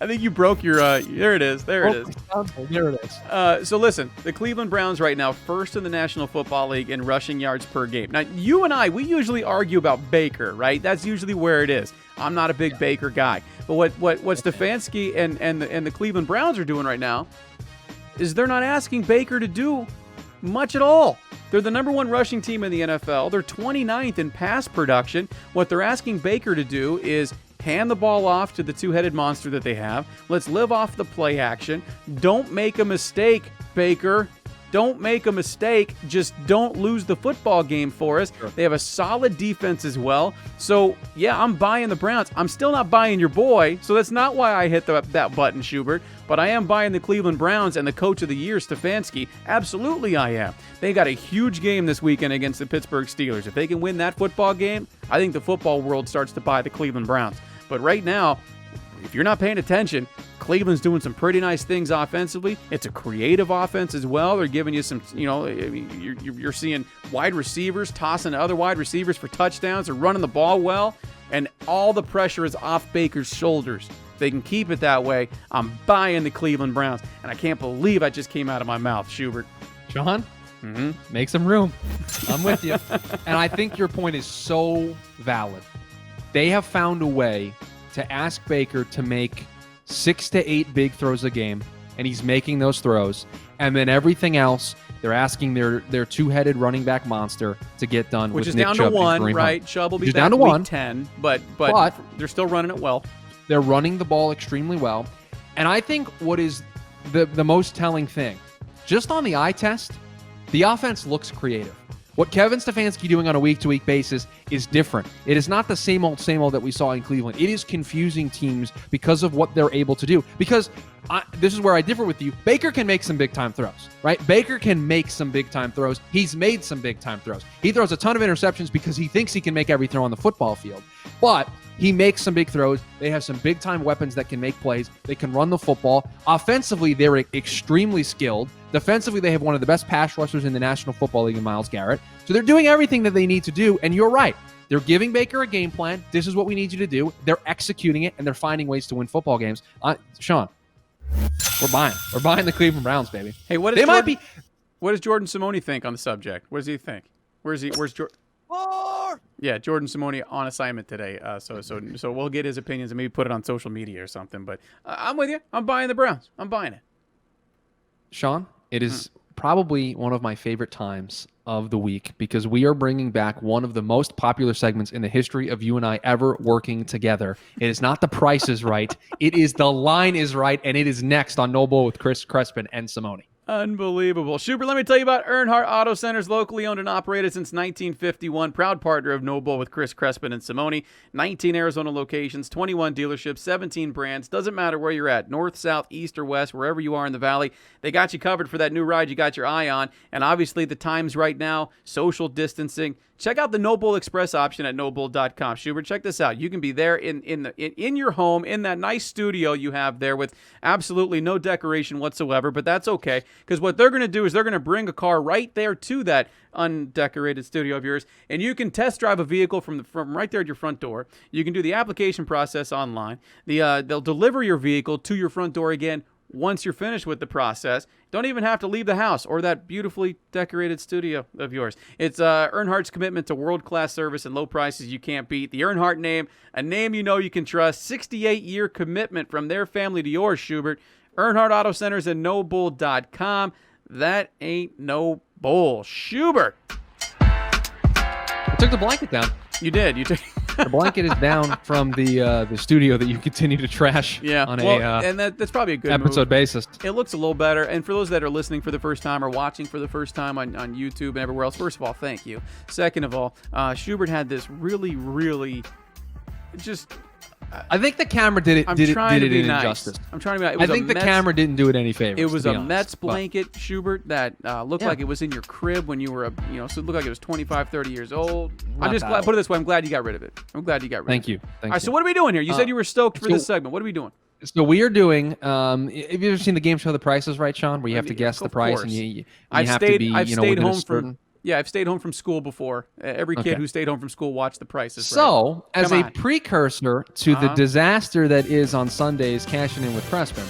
I think you broke your. There it is. There it is. So listen, the Cleveland Browns right now, first in the National Football League in rushing yards per game. Now, you and we usually argue about Baker, right? That's usually where it is. I'm not a big Baker guy, but what Stefanski and the Cleveland Browns are doing right now is they're not asking Baker to do much at all. They're the number 1 rushing team in the NFL. They're 29th in pass production. What they're asking Baker to do is hand the ball off to the 2-headed monster that they have. Let's live off the play action. Don't make a mistake, Baker. Don't make a mistake. Just don't lose the football game for us. Sure. They have a solid defense as well. So, yeah, I'm buying the Browns. I'm still not buying your boy, so that's not why I hit that button, Schubert. But I am buying the Cleveland Browns and the coach of the year, Stefanski. Absolutely I am. They got a huge game this weekend against the Pittsburgh Steelers. If they can win that football game, I think the football world starts to buy the Cleveland Browns. But right now, if you're not paying attention, Cleveland's doing some pretty nice things offensively. It's a creative offense as well. They're giving you some, you're seeing wide receivers tossing to other wide receivers for touchdowns. They're running the ball well, and all the pressure is off Baker's shoulders. If they can keep it that way, I'm buying the Cleveland Browns. And I can't believe I just came out of my mouth, Schubert. Sean, make some room. I'm with you. And I think your point is so valid. They have found a way to ask Baker to make 6 to 8 big throws a game, and he's making those throws. And then everything else, they're asking their 2-headed running back monster to get done. Which with is Nick down Chubb to 1, and right? Chubb will be back down to week 1. 10, but they're still running it well. They're running the ball extremely well. And I think what is the most telling thing, just on the eye test, the offense looks creative. What Kevin Stefanski doing on a week-to-week basis is different. It is not the same old that we saw in Cleveland. It is confusing teams because of what they're able to do. Because this is where I differ with you. Baker can make some big-time throws, right? Baker can make some big-time throws. He's made some big-time throws. He throws a ton of interceptions because he thinks he can make every throw on the football field. But he makes some big throws. They have some big-time weapons that can make plays. They can run the football. Offensively, they're extremely skilled. Defensively, they have one of the best pass rushers in the National Football League in Myles Garrett. So they're doing everything that they need to do, and you're right. They're giving Baker a game plan. This is what we need you to do. They're executing it, and they're finding ways to win football games. Sean, we're buying. We're buying the Cleveland Browns, baby. Hey, what does Jordan Simone think on the subject? What does he think? Where's Jordan? Yeah, Jordan Simone on assignment today. So we'll get his opinions and maybe put it on social media or something. But I'm with you. I'm buying the Browns. I'm buying it. Sean, it is probably one of my favorite times of the week because we are bringing back one of the most popular segments in the history of you and I ever working together. It is not The Price is Right. It is The Line is Right, and it is next on No Bull with Crespin and Simone. Unbelievable. Schubert, let me tell you about Earnhardt Auto Centers, locally owned and operated since 1951. Proud partner of No Bull with Crespin and Simone. 19 Arizona locations, 21 dealerships, 17 brands. Doesn't matter where you're at, north, south, east, or west, wherever you are in the valley. They got you covered for that new ride you got your eye on. And obviously the times right now, social distancing. Check out the No Bull Express option at nobull.com. Schubert, check this out. You can be there in your home, in that nice studio you have there with absolutely no decoration whatsoever, but that's okay, because what they're going to do is they're going to bring a car right there to that undecorated studio of yours, and you can test drive a vehicle from right there at your front door. You can do the application process online. They'll deliver your vehicle to your front door again once you're finished with the process. Don't even have to leave the house or that beautifully decorated studio of yours. It's Earnhardt's commitment to world-class service and low prices you can't beat. The Earnhardt name, a name you know you can trust. 68-year commitment from their family to yours, Schubert. Earnhardt Auto Centers at nobull.com. That ain't no bull. Schubert. I took the blanket down. You did. You took... The blanket is down from the studio that you continue to trash on and that's probably a good episode move. basis. It looks a little better. And for those that are listening for the first time or watching for the first time on YouTube and everywhere else, first of all, thank you. Second of all, Schubert had this really, really just... I think the camera did it injustice. I'm trying to be nice. I think the camera didn't do it any favors. It was a Mets blanket, Schubert, that looked like it was in your crib when you were, so it looked like it was 25, 30 years old. I'm just glad, put it this way, I'm glad you got rid of it. Thank you. All right, so what are we doing here? You said you were stoked for this segment. What are we doing? So we are doing, have you ever seen the game show The Price is Right, Sean, where you have to guess the price and you have to be, within a certain... Yeah, I've stayed home from school before. Every kid who stayed home from school watched The Price is Right. So, as a precursor to the disaster that is on Sundays cashing in with Crespin,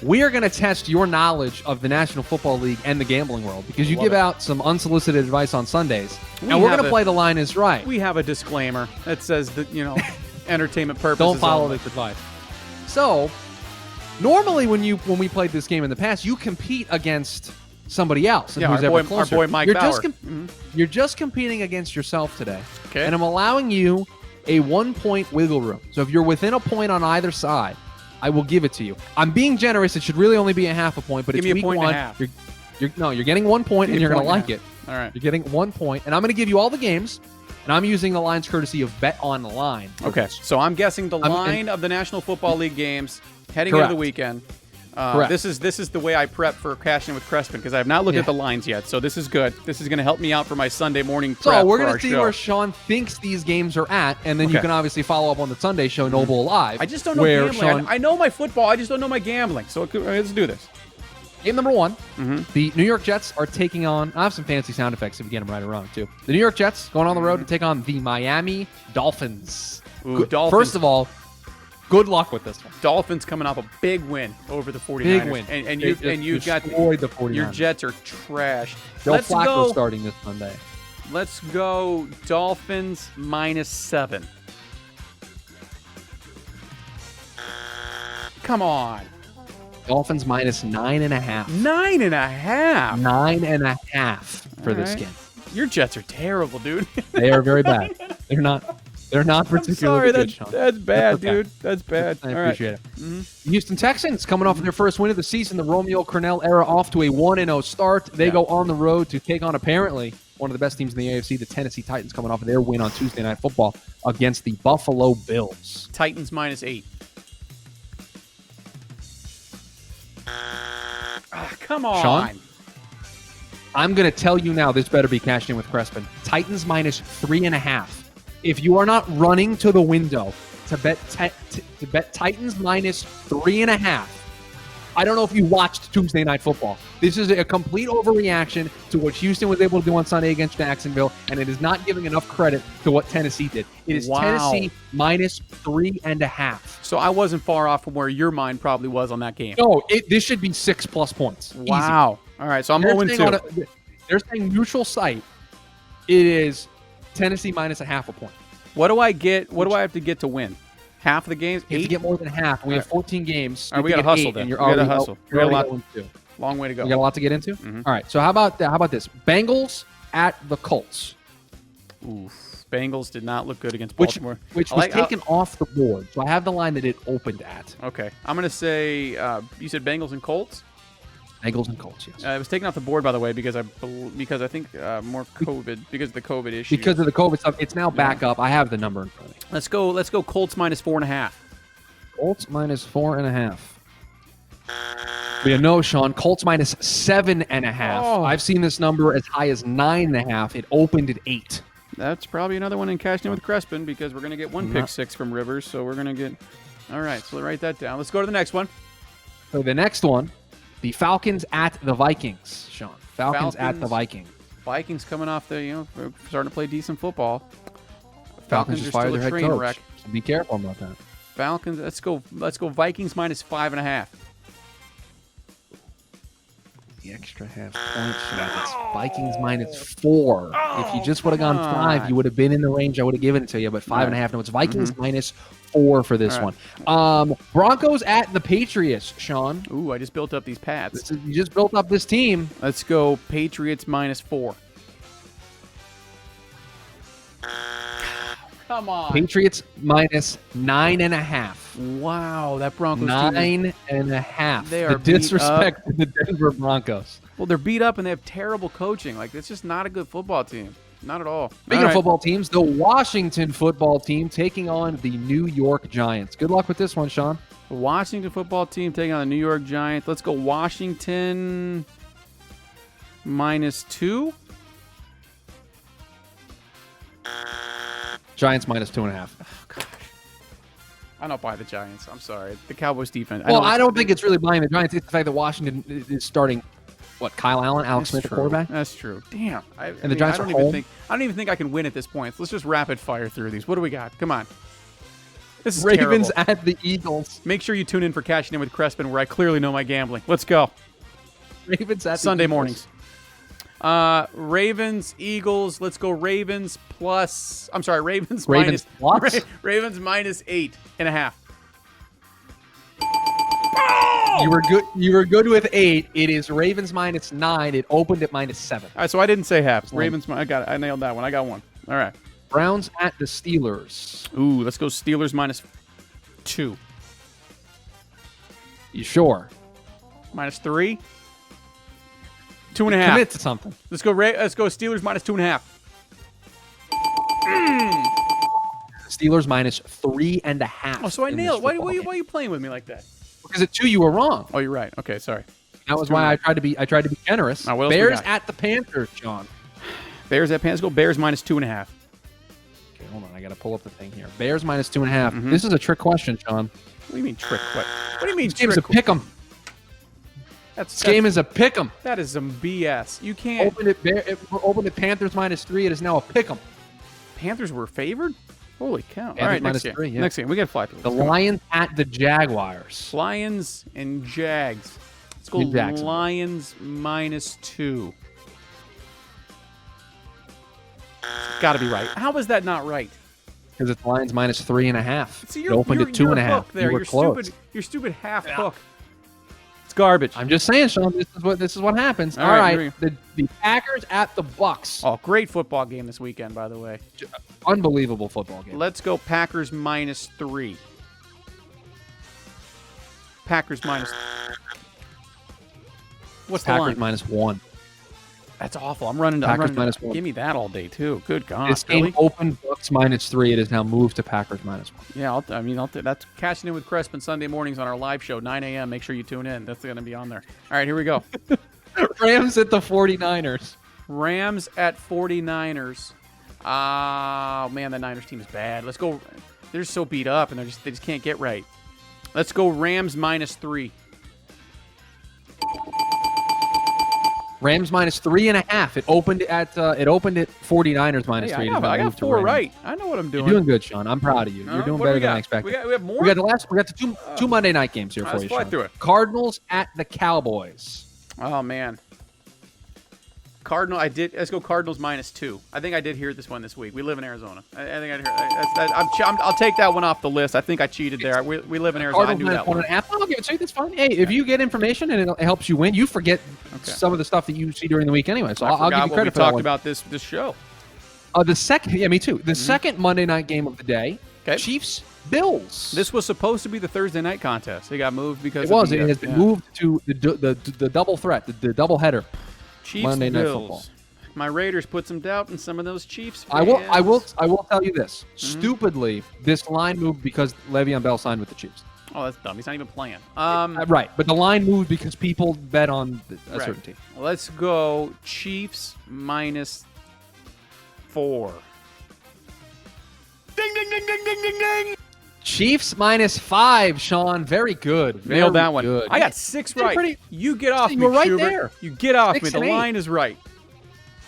we are going to test your knowledge of the National Football League and the gambling world because you give out some unsolicited advice on Sundays. And we're going to play The Line is Right. We have a disclaimer that says that, entertainment purposes. Don't follow this advice. So, normally when we played this game in the past, you compete against somebody else. And who's ever closer. Our boy Mike Bauer. You're just competing against yourself today. Okay. And I'm allowing you a 1-point wiggle room. So if you're within a point on either side, I will give it to you. I'm being generous. It should really only be a half a point, but give it's me week a point one. And a half. You're getting 1 point, and you're going to like it. All right. You're getting 1 point, and I'm going to give you all the games, and I'm using the lines courtesy of Bet Online. Okay. So I'm guessing the line of the National Football League games heading into the weekend. This is the way I prep for cashing with Crespin because I have not looked at the lines yet. So this is good. This is going to help me out for my Sunday morning prep. So we're going to see where Sean thinks these games are at, and then you can obviously follow up on the Sunday show, No Bull Live. I just don't know gambling. I know my football. I just don't know my gambling. So let's do this. Game number one, the New York Jets are taking on, I have some fancy sound effects if you get them right or wrong, too. The New York Jets going on the road to take on the Miami Dolphins. Ooh, Dolphins. First of all, good luck with this one. Dolphins coming off a big win over the 49ers. Big win. And you've got the 49ers. Your Jets are trash. Joe Flacco starting this Sunday. Let's go Dolphins -7. Come on. Dolphins -9.5. 9.5. 9.5 for this game. Your Jets are terrible, dude. They are very bad. They're not particularly good, Sean. That's bad, dude. That's bad. I appreciate it. The Houston Texans coming off their first win of the season. The Romeo Crennel era off to a 1-0 start. They go on the road to take on apparently one of the best teams in the AFC, the Tennessee Titans, coming off of their win on Tuesday Night Football against the Buffalo Bills. Titans -8. Come on. Sean? I'm going to tell you now, this better be cashed in with Crespin. Titans -3.5. If you are not running to the window to bet Titans -3.5, I don't know if you watched Tuesday Night Football. This is a complete overreaction to what Houston was able to do on Sunday against Jacksonville, and it is not giving enough credit to what Tennessee did. It is Tennessee -3.5. So I wasn't far off from where your mind probably was on that game. No, this should be 6+ points. Wow. Easy. All right, so I'm 0-2. They're saying neutral site. It is Tennessee minus a half a point. What do I get? What do I have to get to win? Half of the games? You have 8? to get more than half. We have 14 games. All right, we got to hustle then. And you're We got to already hustle. You're We got already a going 2. long way to go. We got a lot to get into. All right. So how about this? Bengals at the Colts, Oof. Bengals did not look good against which Baltimore. was taken off the board. So I have the line that it opened at. Okay. I'm going to say you said Bengals and Colts? Bengals and Colts, yes. It was taken off the board, by the way, because I think more COVID, because of the COVID issue. Because of the COVID stuff, it's now back up. I have the number in front of me. Let's go Colts minus 4.5. Colts minus 4.5. But no, Sean. Colts minus 7.5. Oh. I've seen this number as high as 9.5. It opened at 8. That's probably another one in cashing in with Crespin, because we're going to get one pick six from Rivers, so we're going to get... All right, so write that down. Let's go to the next one. So the next one, the Falcons at the Vikings, Sean. Falcons at the Vikings. Vikings coming off the, starting to play decent football. Falcons just fired their head coach. Wreck. So be careful about that. Falcons, let's go Vikings minus 5.5. The extra half point. That's Vikings minus 4. If you just would have gone 5, you would have been in the range I would have given it to you. But 5.5. No, it's Vikings minus 4 for this one. Broncos at the Patriots, Sean. Ooh, I just built up these pads. You just built up this team. Let's go Patriots minus 4. Come on. Patriots minus 9.5. Wow, that Broncos 9.5. They are the disrespect to the Denver Broncos. Well, they're beat up and they have terrible coaching. Like, it's just not a good football team. Not at all. Speaking of football teams, the Washington football team taking on the New York Giants. Good luck with this one, Sean. The Washington football team taking on the New York Giants. Let's go Washington minus 2. Giants minus 2.5. Oh, gosh. I don't buy the Giants. I'm sorry. The Cowboys defense. Well, I don't think it's really buying the Giants. It's the fact that Washington is starting, Kyle Allen, Alex Smith, the quarterback? That's true. Damn. The Giants I are home. I don't even think I can win at this point. So let's just rapid fire through these. What do we got? Come on. This is Ravens terrible. at the Eagles. Make sure you tune in for Cashing In with Crespin, where I clearly know my gambling. Let's go. Ravens at the Sunday Eagles. mornings. Ravens, Eagles. Let's go Ravens plus. I'm sorry, Ravens plus? Ravens minus 8.5. You were good. You were good with 8. It is Ravens minus 9. It opened at minus 7. All right, so I didn't say halves. Ravens. I got it. I nailed that one. I got one. All right. Browns at the Steelers. Ooh, let's go Steelers minus 2. You sure? Minus 3. 2.5. Commit to something. Let's go Steelers minus 2.5. Steelers minus 3.5. Oh, so I nailed it. Why are you playing with me like that? Because at 2 you were wrong. Oh, you're right. Okay, sorry. That was why I tried to be generous. What else we Bears got? at the Panthers, John. Bears at Panthers. Go Bears minus 2.5. Okay, hold on. I got to pull up the thing here. Bears minus 2.5. This is a trick question, Sean. What do you mean trick? What do you mean This game's a trick? pick'em. This game is a pick'em. That is some BS. You can't. Opened at Panthers minus 3. It is now a pick'em. Panthers were favored? Holy cow. Panthers All right, minus next game. 3, yeah. Next game. We got to fly through The this. Come on. Lions at the Jaguars. Lions and Jags. Let's go New Jacksonville. Lions minus 2. Got to be right. How was that not right? Because it's Lions minus 3.5. See, It opened at 2.5. hook there. You were close. Your stupid half hook. It's garbage. I'm just saying, Sean. This is what happens. All All right, right. The Packers at the Bucks. Oh, great football game this weekend, by the way. Unbelievable football game. Let's go Packers minus 3. Packers minus. What's the Packers line? minus 1. That's awful. I'm running. Packers minus 1. Give me that all day too. Good God. This game Really? opened Bucks minus 3. It is now moved to Packers minus 1. Yeah, I'll that's Cashing In with Crespin Sunday mornings on our live show, 9 a.m. Make sure you tune in. That's going to be on there. All right, here we go. Rams at the 49ers. Rams at 49ers. Oh, man, the Niners team is bad. Let's go. They're so beat up, and they just can't get right. Let's go Rams minus 3. Rams minus 3.5. It opened at 49ers minus 3. I got 4 right. I know what I'm doing. You're doing good, Sean. I'm proud of you. You're doing what do better we than got? I expected. We have more? We got the two Monday night games here for let's you, fly Sean. through it. Cardinals at the Cowboys. Oh, man. Let's go Cardinals -2. I think I did hear this one this week. We live in Arizona. I think I heard. I'll take that one off the list. I think I cheated there. We live in Arizona. Cardinals I knew that one. I'll give it to you. That's fine. Hey, if you get information and it helps you win, you forget some of the stuff that you see during the week anyway. So I'll give you credit for that one. We talked about this show. The second, me too. The second Monday night game of the day, Chiefs Bills. This was supposed to be the Thursday night contest. It got moved because it has been moved to the double threat, the double header. Chiefs Monday Night Bills. Football. My Raiders put some doubt in some of those Chiefs fans. I will tell you this. Stupidly, this line moved because Le'Veon Bell signed with the Chiefs. Oh, that's dumb. He's not even playing. Right, but the line moved because people bet on a certain team. Let's go Chiefs -4. Ding, ding, ding, ding, ding, ding, ding. Chiefs -5, Sean. Very good. Nailed that one. Good. I got 6 right. You get off me, You were right Schubert. there. You get off 6 me. The and 8. line is right.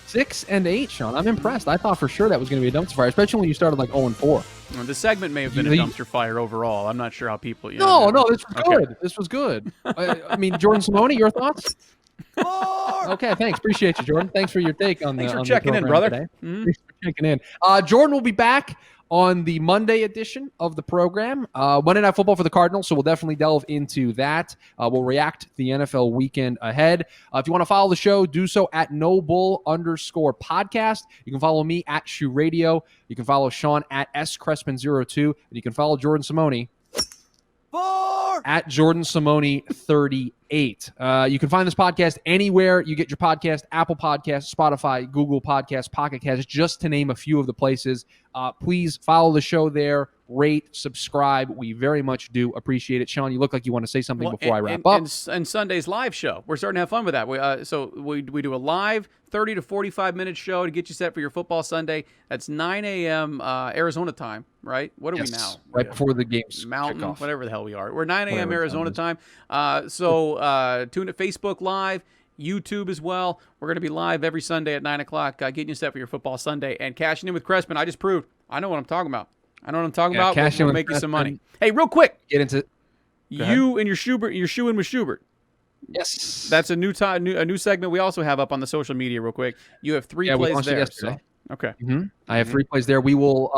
6 and 8, Sean. I'm impressed. I thought for sure that was going to be a dumpster fire, especially when you started like 0-4. Well, the segment may have been a dumpster fire overall. I'm not sure how people. No, this was good. This was good. I mean, Jordan Simone, your thoughts? Okay, thanks. Appreciate you, Jordan. Thanks for your take on Thanks the for checking in, brother. Thanks for checking in. Jordan will be back on the Monday edition of the program. Monday Night Football for the Cardinals, so we'll definitely delve into that. We'll react to the NFL weekend ahead. If you want to follow the show, do so at @nobull_podcast. You can follow me at Shoe Radio. You can follow Sean at SCrespin02. And you can follow Jordan Simone at Jordan Simone 38. You can find this podcast anywhere you get your podcast: Apple Podcasts, Spotify, Google Podcasts, Pocket Casts, just to name a few of the places. Please follow the show there, rate, subscribe. We very much do appreciate it. Sean, you look like you want to say something before I wrap up. And Sunday's live show. We're starting to have fun with that. We do a live 30 to 45 minute show to get you set for your football Sunday. That's 9 a.m. Arizona time, right? What are we now? Right before the games Mountain, kick off. Whatever the hell we are. We're 9 a.m. Whatever Arizona time. Tune to Facebook Live, YouTube as well. We're going to be live every Sunday at 9 o'clock, getting you set for your football Sunday. And cashing in with Crespin, I just proved I know what I'm talking about. We'll make you some money. Hey, real quick. Get into you and your Schubert, you're shoeing with Schubert. Yes. That's a new segment we also have up on the social media real quick. You have 3 plays there. Okay. I have 3 plays there. We will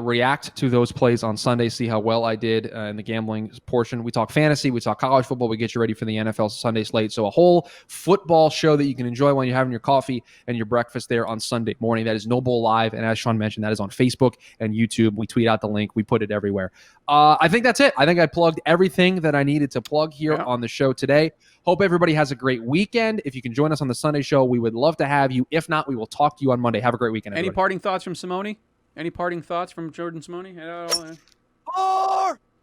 react to those plays on Sunday, see how well I did in the gambling portion. We talk fantasy, we talk college football, we get you ready for the NFL Sunday slate. So a whole football show that you can enjoy when you're having your coffee and your breakfast there on Sunday morning. That is No Bull Live, and as Sean mentioned, that is on Facebook and YouTube. We tweet out the link. We put it everywhere. I think that's it. I think I plugged everything that I needed to plug here on the show today. Hope everybody has a great weekend. If you can join us on the Sunday show, we would love to have you. If not, we will talk to you on Monday. Have a great weekend, everybody. Any parting thoughts from Simone? Any parting thoughts from Jordan Simone?